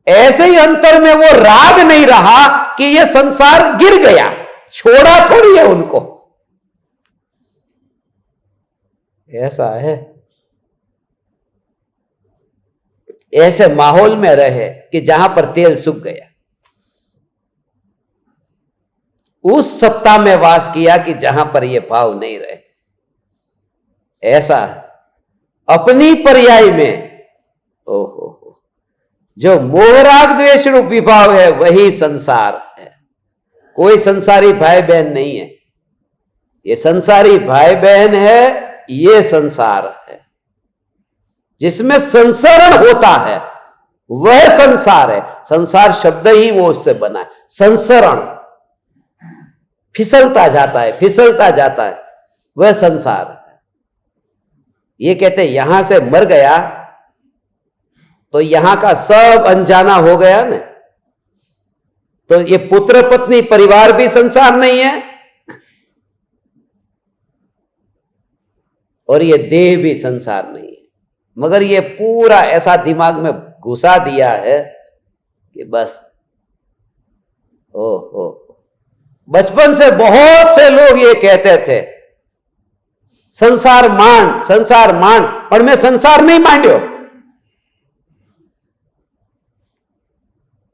ऐसे ही अंतर में वो राग नहीं रहा कि ये संसार गिर गया, छोड़ा थोड़ी है उनको। ऐसा है, ऐसे माहौल में रहे कि जहां पर तेल सूख गया, उस सत्ता में वास किया कि जहां पर यह भाव नहीं रहे। ऐसा अपनी पर्याय में ओहो, जो मोहराग द्वेष रूप विभाव है वही संसार है। कोई संसारी भाई बहन नहीं है, ये संसारी भाई बहन है, ये संसार है। जिसमें संसरण होता है वह संसार है। संसार शब्द ही वो उससे बना है, संसरण, फिसलता जाता है, वह संसार है। ये कहते हैं यहां से मर गया तो यहां का सब अनजाना हो गया ना, तो ये पुत्र पत्नी परिवार भी संसार नहीं है, और ये देह भी संसार नहीं है। मगर ये पूरा ऐसा दिमाग में घुसा दिया है कि बस ओहो। बचपन से बहुत से लोग ये कहते थे संसार मान, और मैं संसार नहीं मांड्यो,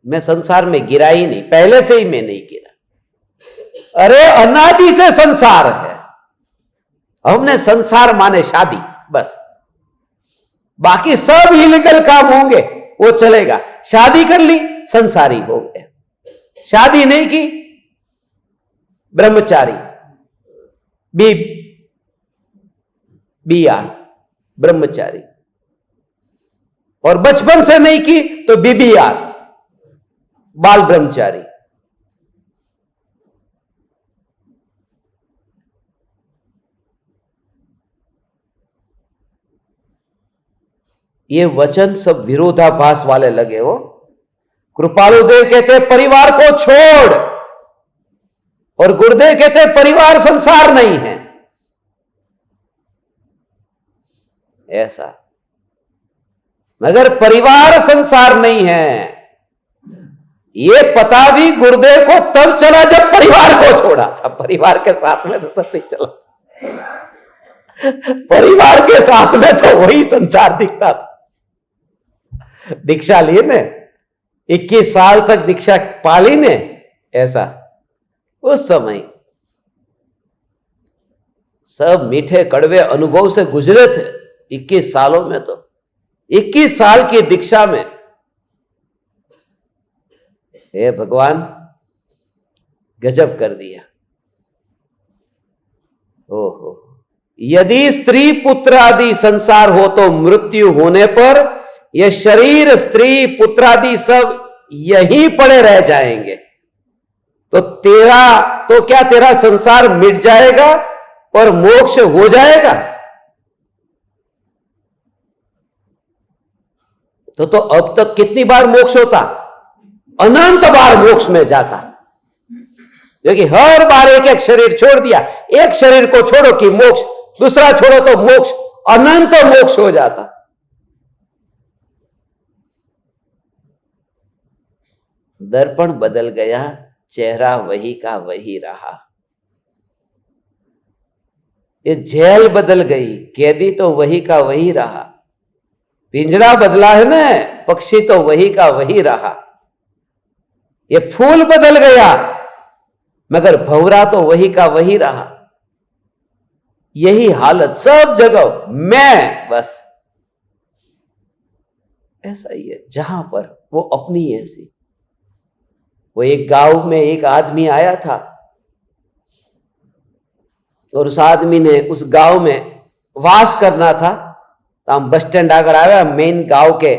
मैं संसार में गिरा ही नहीं, पहले से ही मैं नहीं गिरा। अरे अनादि से संसार है, हमने संसार माने शादी, बस बाकी सब इलीगल काम होंगे वो चलेगा। शादी कर ली संसारी हो गए, शादी नहीं की ब्रह्मचारी, BR ब्रह्मचारी, और बचपन से नहीं की तो BBR बाल ब्रह्मचारी। ये वचन सब विरोधाभास वाले लगे हो। कृपालुदेव कहते परिवार को छोड़, और गुरुदेव कहते परिवार संसार नहीं है। ऐसा, मगर परिवार संसार नहीं है ये पता भी गुरुदेव को तब चला जब परिवार को छोड़ा था। परिवार के साथ में तो तब नहीं चला, परिवार के साथ में तो वही संसार दिखता था। दीक्षा ली ने, 21 साल तक दीक्षा पाली ने, ऐसा उस समय सब मीठे कड़वे अनुभव से गुजरे थे। 21 सालों में तो 21 साल की दीक्षा में, हे भगवान गजब कर दिया। ओहो, यदि स्त्री पुत्र आदि संसार हो तो मृत्यु होने पर यह शरीर स्त्री पुत्र आदि सब यहीं पड़े रह जाएंगे। तो तेरा संसार मिट जाएगा और मोक्ष हो जाएगा। तो अब तक कितनी बार मोक्ष होता? अनंत बार मोक्ष में जाता, क्योंकि हर बार एक एक शरीर छोड़ दिया। एक शरीर को छोड़ो कि मोक्ष, दूसरा छोड़ो तो मोक्ष, अनंत मोक्ष हो जाता। दर्पण बदल गया, चेहरा वही का वही रहा। ये जेल बदल गई, कैदी तो वही का वही रहा। पिंजरा बदला है ना, पक्षी तो वही का वही रहा। ये फूल बदल गया, मगर भंवरा तो वही का वही रहा। यही हालत सब जगह, मैं बस ऐसा ही है। जहां पर वो अपनी ऐसी। वो एक गांव में एक आदमी आया था, और उस आदमी ने उस गांव में वास करना था। तो हम बस स्टैंड आकर आया, मेन गांव के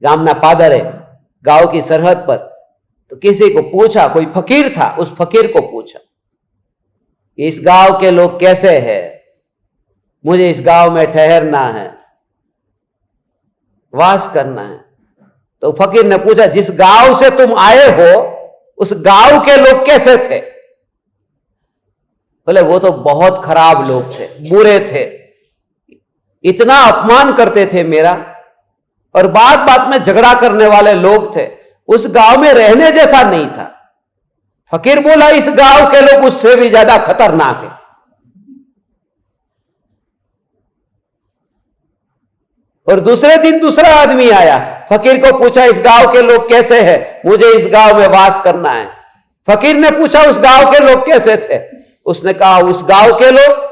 गामना पादर है, गांव की सरहद पर। तो किसी को पूछा, कोई फकीर था, उस फकीर को पूछा कि इस गांव के लोग कैसे हैं, मुझे इस गांव में ठहरना है, वास करना है। तो फकीर ने पूछा, जिस गांव से तुम आए हो उस गांव के लोग कैसे थे? बोले वो तो बहुत खराब लोग थे, बुरे थे, इतना अपमान करते थे मेरा, और बात बात में झगड़ा करने वाले लोग थे। उस गांव में रहने जैसा नहीं था। फकीर बोला, इस गांव के लोग उससे भी ज्यादा खतरनाक है। और दूसरे दिन दूसरा आदमी आया, फकीर को पूछा, इस गांव के लोग कैसे हैं, मुझे इस गांव में वास करना है। फकीर ने पूछा, उस गांव के लोग कैसे थे? उसने कहा, उस गांव के लोग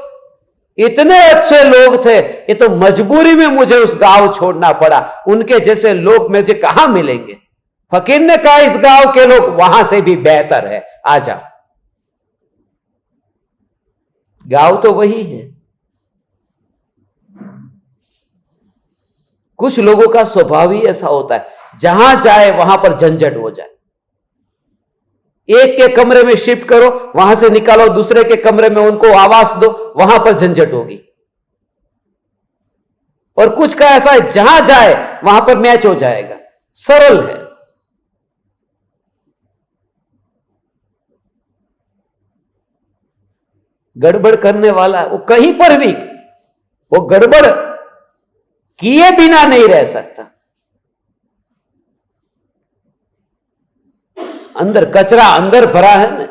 इतने अच्छे लोग थे, ये तो मजबूरी में मुझे उस गांव छोड़ना पड़ा, उनके जैसे लोग मुझे कहां मिलेंगे। फकीर ने कहा, इस गांव के लोग वहां से भी बेहतर है, आ जाओ। गांव तो वही है। कुछ लोगों का स्वभाव ही ऐसा होता है, जहां जाए वहां पर झंझट हो जाए। एक के कमरे में शिफ्ट करो, वहां से निकालो, दूसरे के कमरे में उनको आवास दो, वहां पर झंझट होगी। और कुछ का ऐसा है, जहां जाए वहां पर मैच हो जाएगा, सरल है। गड़बड़ करने वाला वो कहीं पर भी, वो गड़बड़ किए बिना नहीं रह सकता। अंदर कचरा अंदर भरा है ना,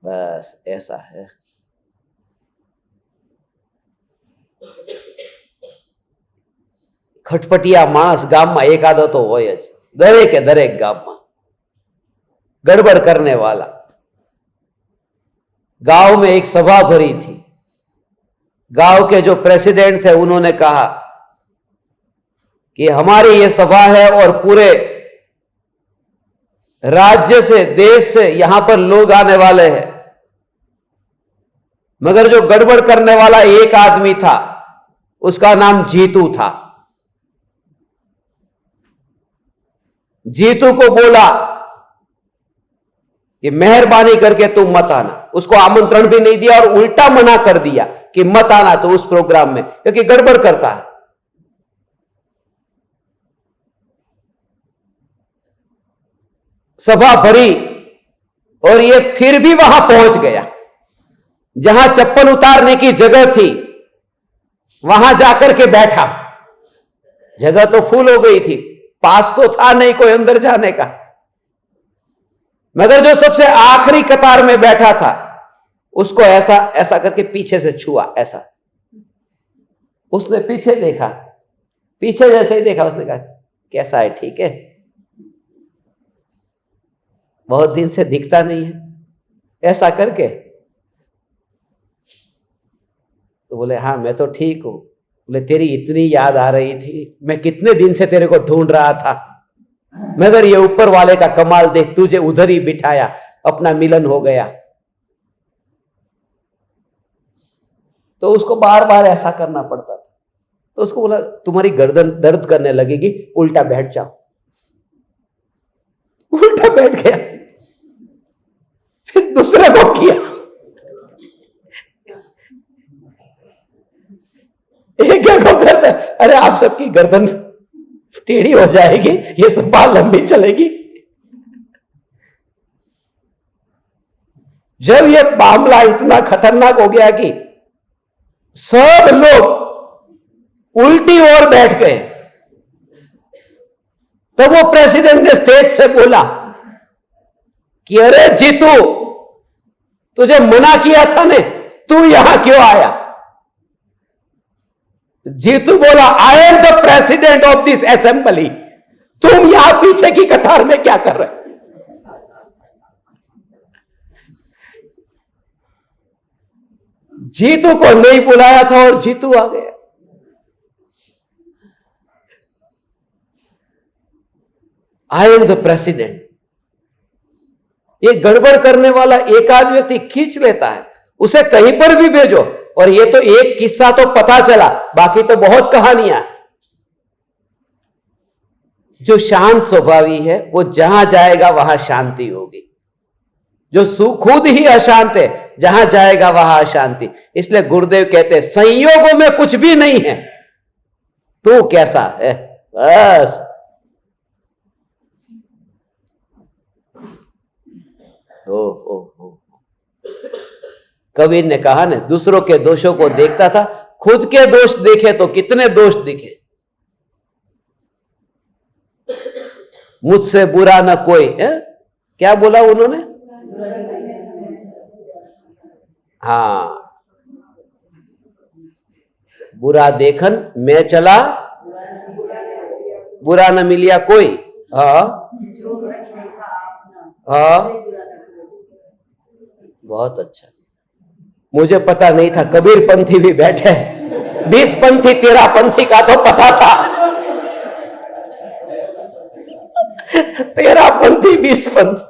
बस ऐसा है। खटपटिया माणस गाम में एक आधो तो होय ज, दरेके दरेक गाम में गड़बड़ करने वाला। गांव में एक सभा भरी थी। गांव के जो प्रेसिडेंट थे उन्होंने कहा कि हमारी ये सभा है और पूरे राज्य से, देश से यहां पर लोग आने वाले हैं, मगर जो गड़बड़ करने वाला एक आदमी था, उसका नाम जीतू था। जीतू को बोला कि मेहरबानी करके तुम मत आना। उसको आमंत्रण भी नहीं दिया और उल्टा मना कर दिया कि मत आना तो उस प्रोग्राम में, क्योंकि गड़बड़ करता है। सभा भरी और ये फिर भी वहां पहुंच गया। जहां चप्पल उतारने की जगह थी वहां जाकर के बैठा। जगह तो फुल हो गई थी, पास तो था नहीं कोई अंदर जाने का, मगर जो सबसे आखिरी कतार में बैठा था उसको ऐसा ऐसा करके पीछे से छुआ, ऐसा। उसने पीछे देखा, पीछे जैसे ही देखा उसने कहा, कैसा है, ठीक है? बहुत दिन से दिखता नहीं है, ऐसा करके। तो बोले, हाँ मैं तो ठीक हूं। बोले, तेरी इतनी याद आ रही थी, मैं कितने दिन से तेरे को ढूंढ रहा था, मगर ये ऊपर वाले का कमाल देख, तुझे उधर ही बिठाया, अपना मिलन हो गया। तो उसको बार बार ऐसा करना पड़ता था। तो उसको बोला तुम्हारी गर्दन दर्द करने लगेगी, उल्टा बैठ जाओ। उल्टा बैठ गया, फिर दूसरे को किया, एक को करता, अरे आप सबकी गर्दन टेढ़ी हो जाएगी, ये सब बात लंबी चलेगी। जब ये मामला इतना खतरनाक हो गया कि सब लोग उल्टी ओर बैठ गए, तो वो प्रेसिडेंट ने स्टेज से बोला कि अरे जीतू, तुझे मना किया था ने, तू यहां क्यों आया? जीतू बोला I am the president of this assembly, तुम यहां पीछे की कतार में क्या कर रहे? जीतू को नहीं बुलाया था और जीतू आ गया। I am the president. ये गड़बड़ करने वाला एक आध व्यक्ति खींच लेता है, उसे कहीं पर भी भेजो। और ये तो एक किस्सा तो पता चला, बाकी तो बहुत कहानियां हैं। जो शांत स्वभावी है वो जहां जाएगा वहां शांति होगी। जो खुद ही अशांत है, जहां जाएगा वहां अशांति। इसलिए गुरुदेव कहते हैं संयोगों में कुछ भी नहीं है, तू कैसा है बस। ओ कबीर ने कहा ना, दूसरों के दोषों को देखता था, खुद के दोष देखे तो कितने दोष दिखे। मुझसे बुरा न कोई है? क्या बोला उन्होंने? हाँ, बुरा देखन मैं चला, बुरा न मिलिया कोई। हाँ हाँ, बहुत अच्छा। मुझे पता नहीं था कबीर पंथी भी बैठे, 20 पंथी 13 पंथी का तो पता था। 13 पंथी 20 पंथी।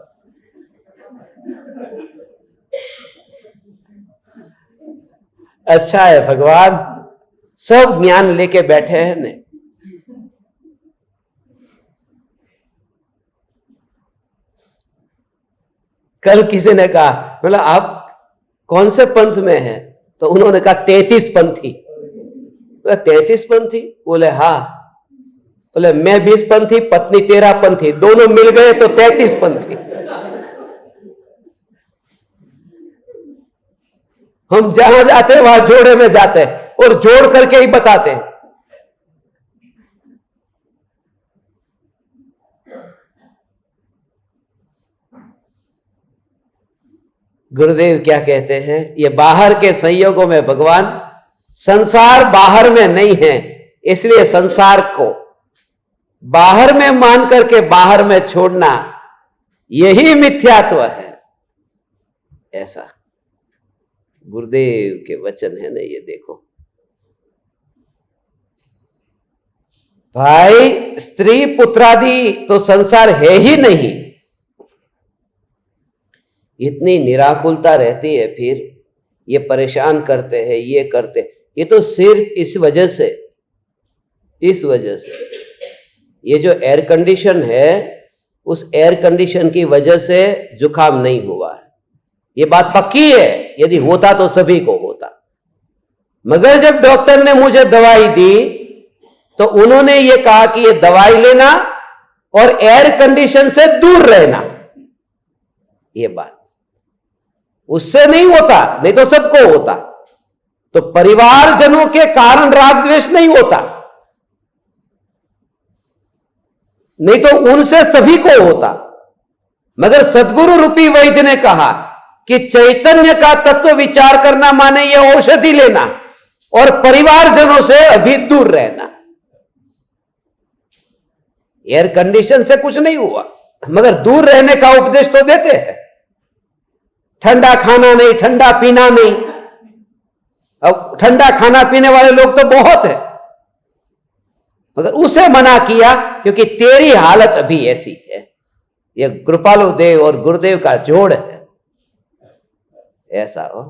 अच्छा है, भगवान सब ज्ञान लेके बैठे हैं ने। कल किसी ने कहा, बोला आप कौन से पंथ में हैं? तो उन्होंने कहा 33 पंथी। 33 पंथी? बोले हाँ। बोले मैं 20 पंथी, पत्नी 13 पंथी, दोनों मिल गए तो 33 पंथी। हम जहां जाते वहां जोड़े में जाते और जोड़ करके ही बताते हैं। गुरुदेव क्या कहते हैं, ये बाहर के संयोगों में भगवान, संसार बाहर में नहीं है, इसलिए संसार को बाहर में मान करके बाहर में छोड़ना, यही मिथ्यात्व है। ऐसा गुरुदेव के वचन है ना, ये देखो भाई, स्त्री पुत्रादि तो संसार है ही नहीं। इतनी निराकुलता रहती है, फिर ये परेशान करते हैं, ये करते, ये तो सिर्फ इस वजह से ये जो एयर कंडीशन है, उस एयर कंडीशन की वजह से जुकाम नहीं हुआ है। ये बात पक्की है, यदि होता तो सभी को होता। मगर जब डॉक्टर ने मुझे दवाई दी तो उन्होंने ये कहा कि ये दवाई लेना और एयर कंडीशन से दूर रहना। ये बात उससे नहीं होता, नहीं तो सबको होता। तो परिवारजनों के कारण राग द्वेष नहीं होता, नहीं तो उनसे सभी को होता। मगर सदगुरु रूपी वैद्य ने कहा कि चैतन्य का तत्व विचार करना माने यह औषधि लेना और परिवारजनों से अभी दूर रहना। एयर कंडीशन से कुछ नहीं हुआ, मगर दूर रहने का उपदेश तो देते हैं। ठंडा खाना नहीं, ठंडा पीना नहीं। अब ठंडा खाना पीने वाले लोग तो बहुत है, मगर उसे मना किया क्योंकि तेरी हालत अभी ऐसी है। यह कृपालु देव और गुरुदेव का जोड़ है। ऐसा हो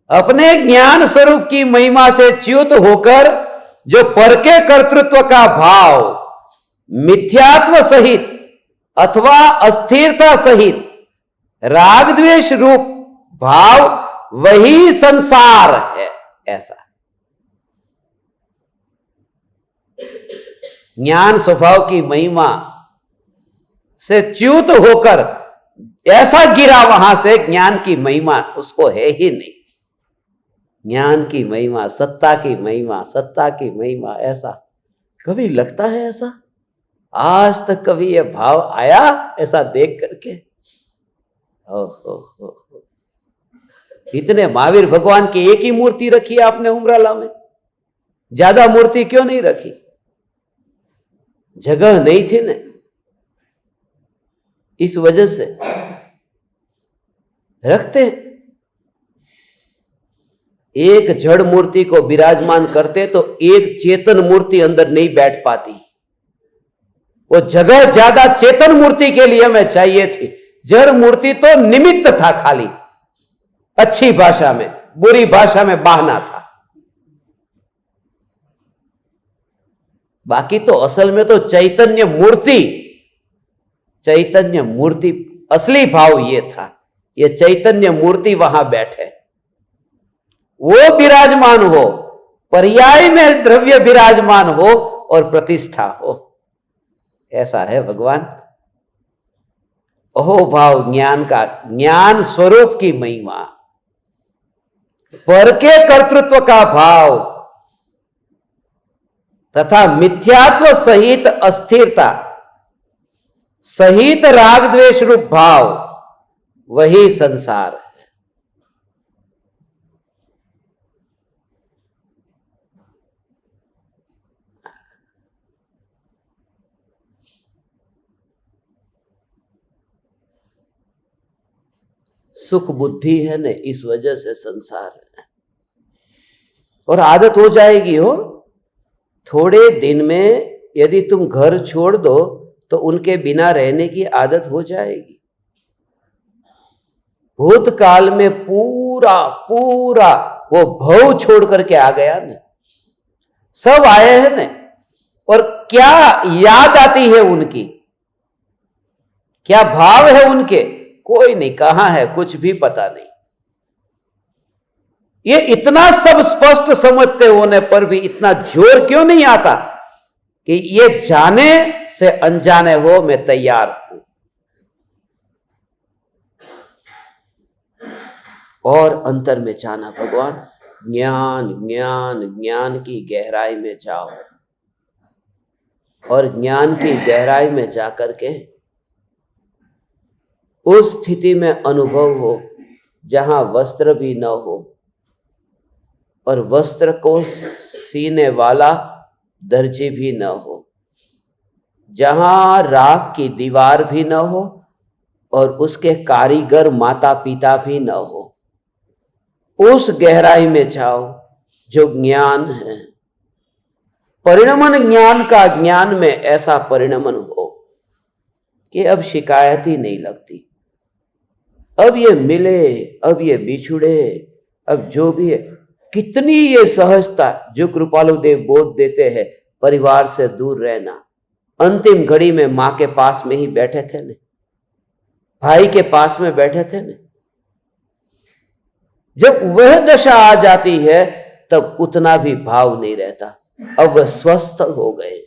अपने ज्ञान स्वरूप की महिमा से च्युत होकर जो पर के कर्तृत्व का भाव मिथ्यात्व सहित अथवा अस्थिरता सहित राग द्वेष रूप भाव वही संसार है। ऐसा ज्ञान स्वभाव की महिमा से च्युत होकर ऐसा गिरा वहां से, ज्ञान की महिमा उसको है ही नहीं। ज्ञान की महिमा, सत्ता की महिमा, सत्ता की महिमा, ऐसा कभी लगता है? ऐसा आज तक कभी यह भाव आया ऐसा देख करके? ओहो, इतने महावीर भगवान की एक ही मूर्ति रखी है आपने उमराला में, ज्यादा मूर्ति क्यों नहीं रखी? जगह नहीं थी ना, इस वजह से रखते। एक जड़ मूर्ति को विराजमान करते तो एक चेतन मूर्ति अंदर नहीं बैठ पाती। वो जगह ज्यादा चेतन मूर्ति के लिए हमें चाहिए थी, जड़ मूर्ति तो निमित्त था खाली, अच्छी भाषा में, बुरी भाषा में बहाना था। बाकी तो असल में तो चैतन्य मूर्ति, चैतन्य मूर्ति असली भाव ये था, ये चैतन्य मूर्ति वहां बैठे, वो विराजमान हो, पर्याय में द्रव्य विराजमान हो और प्रतिष्ठा हो। ऐसा है भगवान। अहो भाव ज्ञान का, ज्ञान स्वरूप की महिमा, पर के कर्तृत्व का भाव तथा मिथ्यात्व सहित अस्थिरता सहित राग द्वेष रूप भाव वही संसार है। सुख बुद्धि है न, इस वजह से संसार है। और आदत हो जाएगी हो, थोड़े दिन में यदि तुम घर छोड़ दो तो उनके बिना रहने की आदत हो जाएगी। भूतकाल में पूरा पूरा वो भव छोड़ करके आ गया न, सब आए हैं न, और क्या याद आती है उनकी, क्या भाव है उनके, कोई नहीं, कहां है कुछ भी पता नहीं। ये इतना सब स्पष्ट समझते होने पर भी इतना जोर क्यों नहीं आता कि ये जाने से अनजाने हो मैं तैयार हूं। और अंतर में जाना भगवान, ज्ञान ज्ञान ज्ञान की गहराई में जाओ, और ज्ञान की गहराई में जाकर के उस स्थिति में अनुभव हो जहां वस्त्र भी न हो और वस्त्र को सीने वाला दर्जी भी न हो, जहां राख की दीवार भी न हो और उसके कारीगर माता पिता भी न हो। उस गहराई में जाओ जो ज्ञान है। परिणमन ज्ञान का, ज्ञान में ऐसा परिणमन हो कि अब शिकायत ही नहीं लगती। अब ये मिले, अब ये बिछुड़े, अब जो भी है, कितनी ये सहजता जो कृपालु देव बोध देते हैं, परिवार से दूर रहना। अंतिम घड़ी में मां के पास में ही बैठे थे न, भाई के पास में बैठे थे न। जब वह दशा आ जाती है तब उतना भी भाव नहीं रहता। अब वह स्वस्थ हो गए,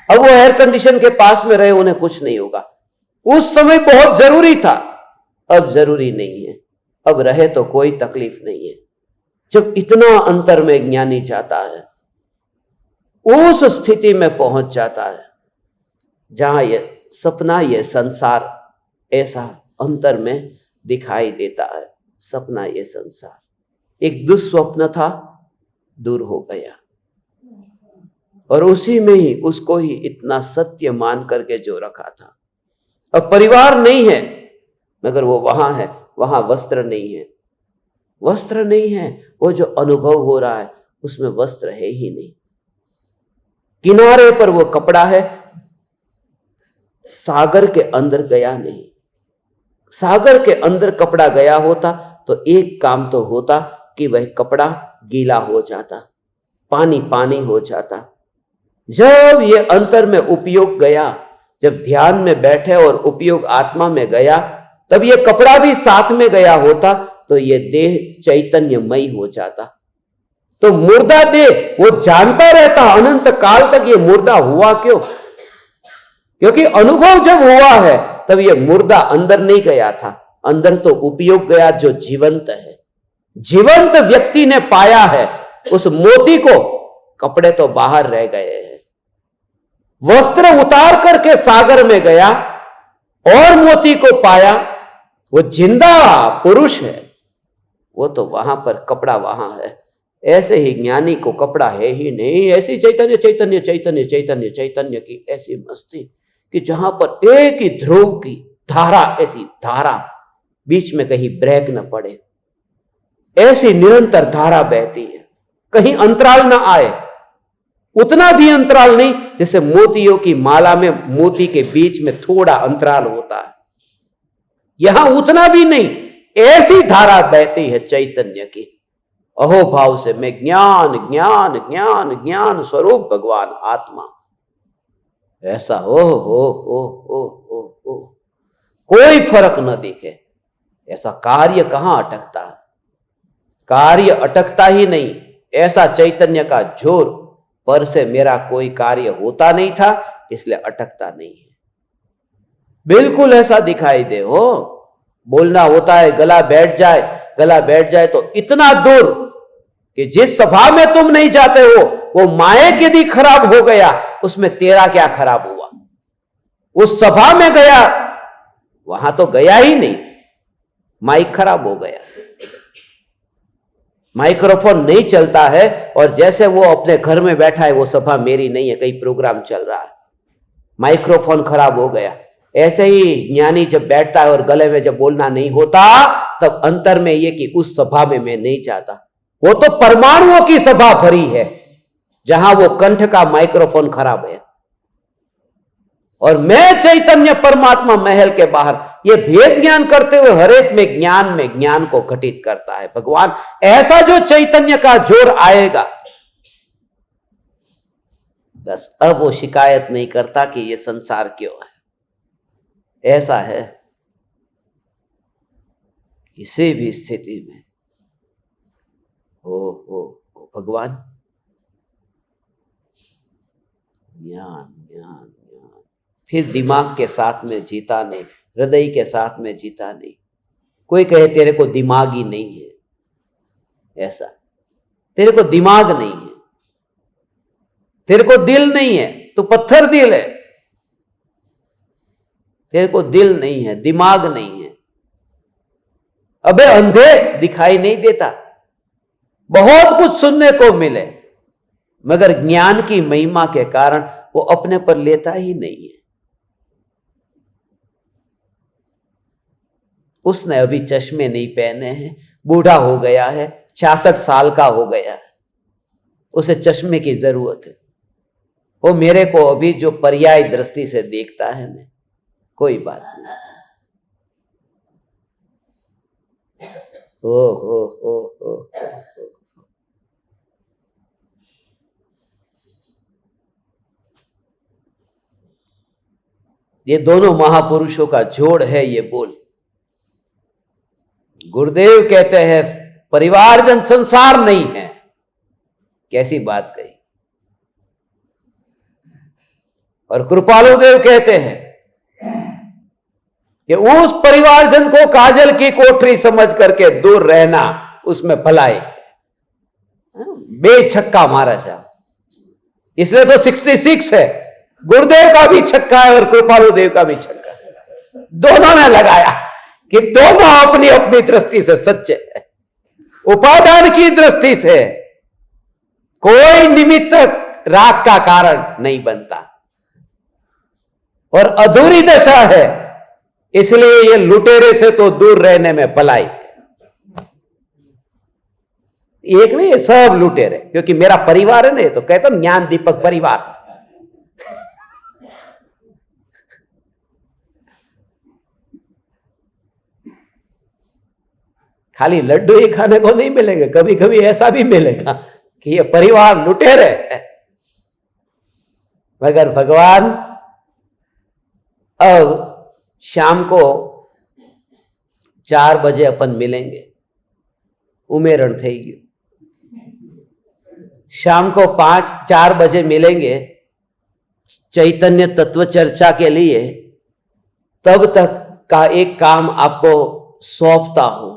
अब वो एयर कंडीशन के पास में रहे, उन्हें कुछ नहीं होगा। उस समय बहुत जरूरी था, अब जरूरी नहीं है, अब रहे तो कोई तकलीफ नहीं है। जब इतना अंतर में ज्ञानी जाता है, उस स्थिति में पहुंच जाता है जहां ये सपना, ये संसार ऐसा अंतर में दिखाई देता है। सपना, ये संसार एक दुस्वप्न था, दूर हो गया, और उसी में ही उसको ही इतना सत्य मान करके जो रखा था। अब परिवार नहीं है मगर वो वहां है, वहां वस्त्र नहीं है, वस्त्र नहीं है, वो जो अनुभव हो रहा है उसमें वस्त्र है ही नहीं। किनारे पर वो कपड़ा है, सागर के अंदर गया नहीं। सागर के अंदर कपड़ा गया होता तो एक काम तो होता कि वह कपड़ा गीला हो जाता, पानी पानी हो जाता। जब ये अंतर में उपयोग गया, जब ध्यान में बैठे और उपयोग आत्मा में गया, तब ये कपड़ा भी साथ में गया होता तो ये देह चैतन्यमयी हो जाता। तो मुर्दा देह वो जानता रहता अनंत काल तक ये मुर्दा हुआ क्यों, क्योंकि अनुभव जब हुआ है तब ये मुर्दा अंदर नहीं गया था, अंदर तो उपयोग गया जो जीवंत है। जीवंत व्यक्ति ने पाया है उस मोती को, कपड़े तो बाहर रह गए हैं। वस्त्र उतार करके सागर में गया और मोती को पाया, वो जिंदा पुरुष है, वो तो वहां पर कपड़ा वहां है। ऐसे ही ज्ञानी को कपड़ा है ही नहीं। ऐसी चैतन्य चैतन्य चैतन्य चैतन्य चैतन्य की ऐसी मस्ती कि जहां पर एक ही ध्रुव की धारा, ऐसी धारा बीच में कहीं ब्रेक न पड़े, ऐसी निरंतर धारा बहती है, कहीं अंतराल ना आए। उतना भी अंतराल नहीं जैसे मोतियों की माला में मोती के बीच में थोड़ा अंतराल होता है, यहां उतना भी नहीं। ऐसी धारा बहती है चैतन्य की, अहोभाव से मैं ज्ञान ज्ञान ज्ञान ज्ञान स्वरूप भगवान आत्मा। ऐसा हो कोई फर्क न दिखे। ऐसा कार्य कहां अटकता है, कार्य अटकता ही नहीं। ऐसा चैतन्य का जोर, पर से मेरा कोई कार्य होता नहीं था इसलिए अटकता नहीं है। बिल्कुल ऐसा दिखाई दे हो, बोलना होता है गला बैठ जाए, गला बैठ जाए तो इतना दूर कि जिस सभा में तुम नहीं जाते हो वो माइक यदि खराब हो गया उसमें तेरा क्या खराब हुआ। उस सभा में गया, वहां तो गया ही नहीं, माइक खराब हो गया, माइक्रोफोन नहीं चलता है। और जैसे वो अपने घर में बैठा है, वो सभा मेरी नहीं है, कई प्रोग्राम चल रहा है, माइक्रोफोन खराब हो गया। ऐसे ही ज्ञानी जब बैठता है और गले में जब बोलना नहीं होता, तब अंतर में ये कि उस सभा में मैं नहीं जाता। वो तो परमाणुओं की सभा भरी है जहां वो कंठ का माइक्रोफोन खराब है, और मैं चैतन्य परमात्मा महल के बाहर ये भेद ज्ञान करते हुए हरेक में ज्ञान को घटित करता है भगवान। ऐसा जो चैतन्य का जोर आएगा, बस अब वो शिकायत नहीं करता कि ये संसार क्यों है। ऐसा है किसी भी स्थिति में हो भगवान, ज्ञान ज्ञान ज्ञान। फिर दिमाग के साथ में जीता नहीं, हृदय के साथ में जीता नहीं। कोई कहे तेरे को दिमाग ही नहीं है, ऐसा तेरे को दिमाग नहीं है, तेरे को दिल नहीं है, तू पत्थर दिल है, तेरे को दिल नहीं है, दिमाग नहीं है। अबे अंधे दिखाई नहीं देता, बहुत कुछ सुनने को मिले, मगर ज्ञान की महिमा के कारण वो अपने पर लेता ही नहीं है। उसने अभी चश्मे नहीं पहने हैं, बूढ़ा हो गया है, 66 साल का हो गया है, उसे चश्मे की जरूरत है। वो मेरे को अभी जो पर्याय दृष्टि से देखता है ना, कोई बात नहीं। ओ ये दोनों महापुरुषों का जोड़ है ये बोल। गुरुदेव कहते हैं परिवारजन संसार नहीं है, कैसी बात कही। और कृपालु देव कहते हैं कि उस परिवारजन को काजल की कोठरी समझ करके दूर रहना, उसमें भलाई है। बेछक्का मारा जा, इसलिए तो 66 है। गुरुदेव का भी छक्का है और कृपालु देव का भी छक्का है, दोनों ने लगाया कि दोनों अपनी अपनी दृष्टि से सच्चे हैं। उपादान की दृष्टि से कोई निमित्त राग का कारण नहीं बनता, और अधूरी दशा है, इसलिए ये लुटेरे से तो दूर रहने में भलाई है। एक नहीं, ये सब लुटेरे, क्योंकि मेरा परिवार है ना, तो कहता हूं ज्ञान दीपक परिवार। खाली लड्डू ही खाने को नहीं मिलेंगे, कभी कभी ऐसा भी मिलेगा कि ये परिवार लुटेरे है, मगर भगवान अब शाम को 4 बजे अपन मिलेंगे, उमेरण થઈ ગયું। शाम को 4 बजे मिलेंगे चैतन्य तत्व चर्चा के लिए। तब तक का एक काम आपको सौंपता हूं।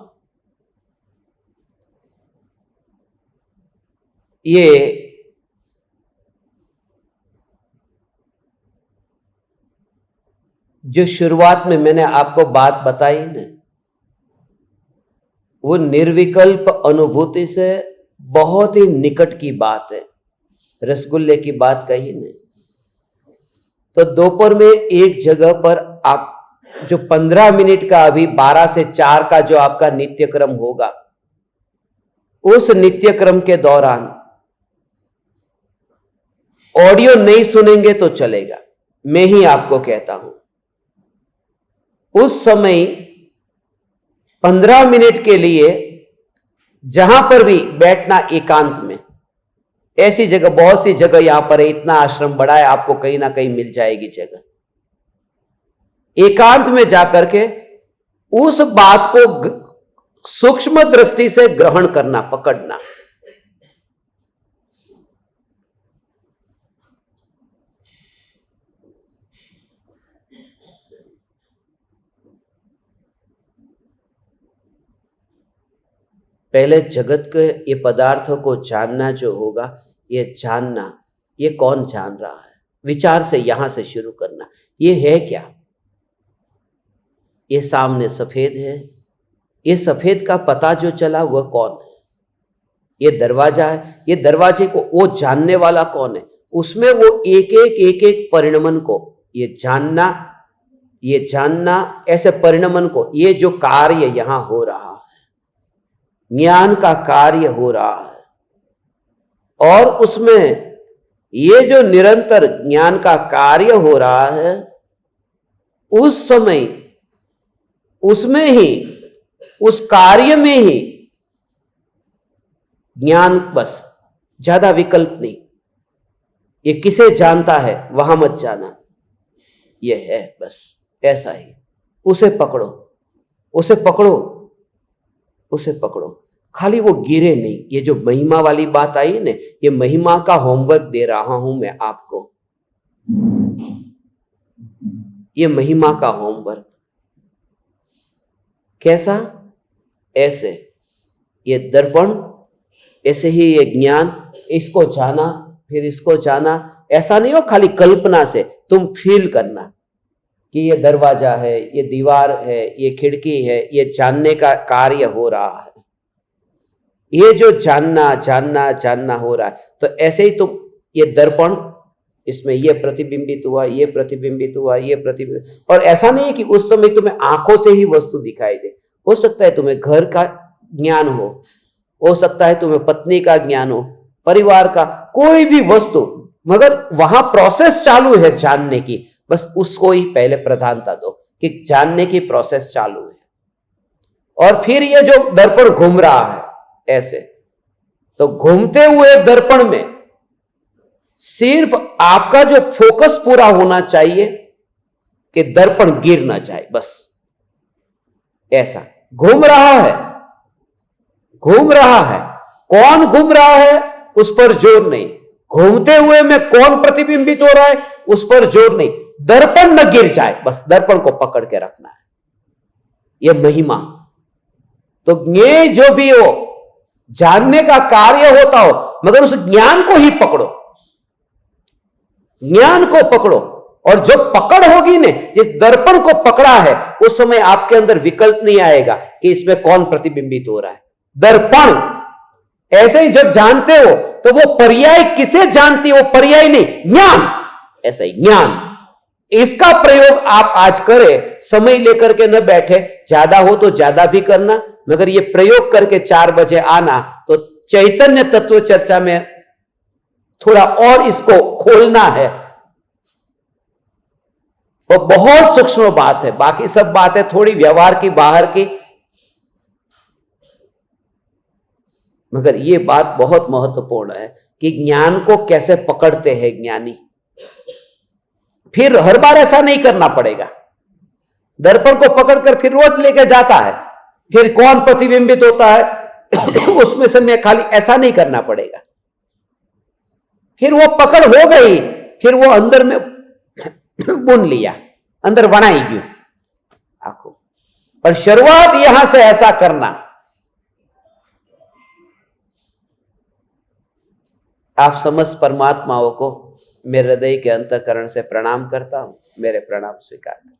ये जो शुरुआत में मैंने आपको बात बताई ना, वो निर्विकल्प अनुभूति से बहुत ही निकट की बात है। रसगुल्ले की बात कही ने, तो दोपहर में एक जगह पर आप जो 15 मिनट का अभी 12 से 4 का जो आपका नित्यक्रम होगा, उस नित्यक्रम के दौरान ऑडियो नहीं सुनेंगे तो चलेगा, मैं ही आपको कहता हूं। उस समय 15 मिनट के लिए जहां पर भी बैठना एकांत में, ऐसी जगह बहुत सी जगह यहां पर है, इतना आश्रम बड़ा है, आपको कहीं ना कहीं मिल जाएगी जगह। एकांत में जाकर के उस बात को सूक्ष्म दृष्टि से ग्रहण करना, पकड़ना। पहले जगत के ये पदार्थों को जानना जो होगा, ये जानना, ये कौन जान रहा है, विचार से यहां से शुरू करना। ये है क्या? ये सामने सफेद है, ये सफेद का पता जो चला वह कौन है? ये दरवाजा है, ये दरवाजे को वो जानने वाला कौन है? उसमें वो एक एक परिणमन को ये जानना ऐसे परिणमन को, ये जो कार्य यहां हो रहा है, ज्ञान का कार्य हो रहा है, और उसमें ये जो निरंतर ज्ञान का कार्य हो रहा है, उस समय उसमें ही, उस कार्य में ही ज्ञान, बस, ज्यादा विकल्प नहीं। ये किसे जानता है वहां मत जाना, ये है बस ऐसा ही। उसे पकड़ो, उसे पकड़ो, उसे पकड़ो, खाली वो गिरे नहीं। ये जो महिमा वाली बात आई ने, ये महिमा का होमवर्क दे रहा हूं मैं आपको, ये महिमा का होमवर्क। कैसा? ऐसे, ये दर्पण, ऐसे ही ये ज्ञान, इसको जाना फिर इसको जाना। ऐसा नहीं हो खाली कल्पना से तुम फील करना कि ये दरवाजा है, ये दीवार है, ये खिड़की है, ये जानने का कार्य हो रहा है। ये जो जानना हो रहा है, तो ऐसे ही तुम, ये दर्पण, इसमें ये प्रतिबिंबित हुआ, ये प्रतिबिंबित हुआ, ये प्रतिबिंबित। और ऐसा नहीं है कि उस समय तुम्हें आंखों से ही वस्तु दिखाई दे। हो सकता है तुम्हें घर का ज्ञान हो सकता है तुम्हें पत्नी का ज्ञान हो, परिवार का, कोई भी वस्तु, मगर वहां प्रोसेस चालू है जानने की। बस उसको ही पहले प्रधानता दो कि जानने की प्रोसेस चालू है। और फिर ये जो दर्पण घूम रहा है ऐसे, तो घूमते हुए दर्पण में सिर्फ आपका जो फोकस पूरा होना चाहिए कि दर्पण गिर ना जाए, बस ऐसा। घूम रहा है, घूम रहा है, कौन घूम रहा है उस पर जोर नहीं। घूमते हुए में कौन प्रतिबिंबित हो रहा है उस पर जोर नहीं। दर्पण न गिर जाए, बस दर्पण को पकड़ के रखना है। यह महिमा। तो ये जो भी हो, जानने का कार्य होता हो, मगर उस ज्ञान को ही पकड़ो, ज्ञान को पकड़ो। और जो पकड़ होगी ने, जिस दर्पण को पकड़ा है, उस समय आपके अंदर विकल्प नहीं आएगा कि इसमें कौन प्रतिबिंबित हो रहा है। दर्पण। ऐसे ही जब जानते हो तो वो पर्याय किसे जानती है, वो पर्याय नहीं, ज्ञान। ऐसा ही ज्ञान, इसका प्रयोग आप आज करें। समय लेकर के न बैठे, ज्यादा हो तो ज्यादा भी करना, मगर ये प्रयोग करके 4 बजे आना, तो चैतन्य तत्व चर्चा में थोड़ा और इसको खोलना है। वो बहुत सूक्ष्म बात है, बाकी सब बातें थोड़ी व्यवहार की, बाहर की, मगर ये बात बहुत महत्वपूर्ण है कि ज्ञान को कैसे पकड़ते हैं ज्ञानी। फिर हर बार ऐसा नहीं करना पड़ेगा। दर्पण को पकड़कर फिर रोज लेके जाता है, फिर कौन प्रतिबिंबित होता है उसमें से मैं खाली, ऐसा नहीं करना पड़ेगा। फिर वो पकड़ हो गई, फिर वो अंदर में बुन लिया, अंदर बनाई क्यों आंखों। पर शुरुआत यहां से ऐसा करना। आप समस्त परमात्माओं को मेरे हृदय के अंतःकरण से प्रणाम करता हूं। मेरे प्रणाम स्वीकार करें।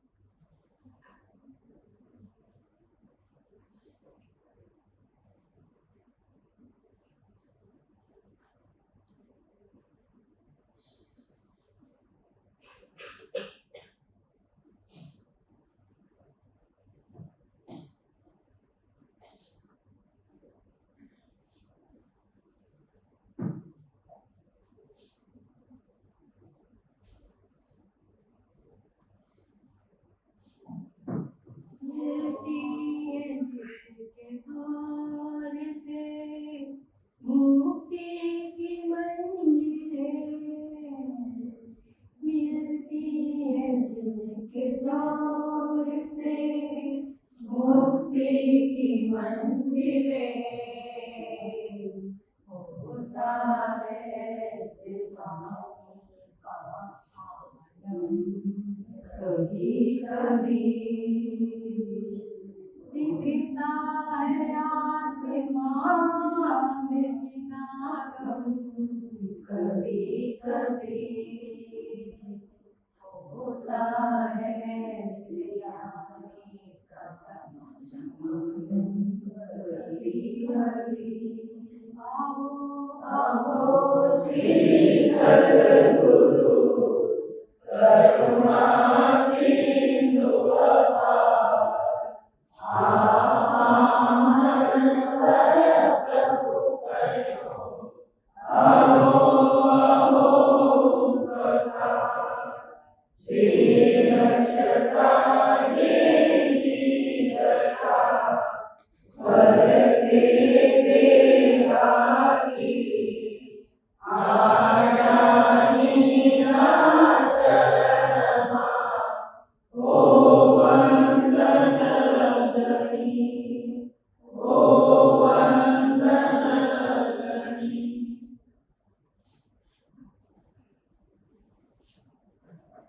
जिसके द्वार से मुक्ति की मंजिलें मिलती है, जिसके द्वार से मुक्ति की मंजिलें, होता है सिवाओं का आलम कभी कभी, दिखता है आत्मा में चिनागम कभी कभी, होता है सियानी का समझम कभी कभी। आओ आओ श्री सद्गुरु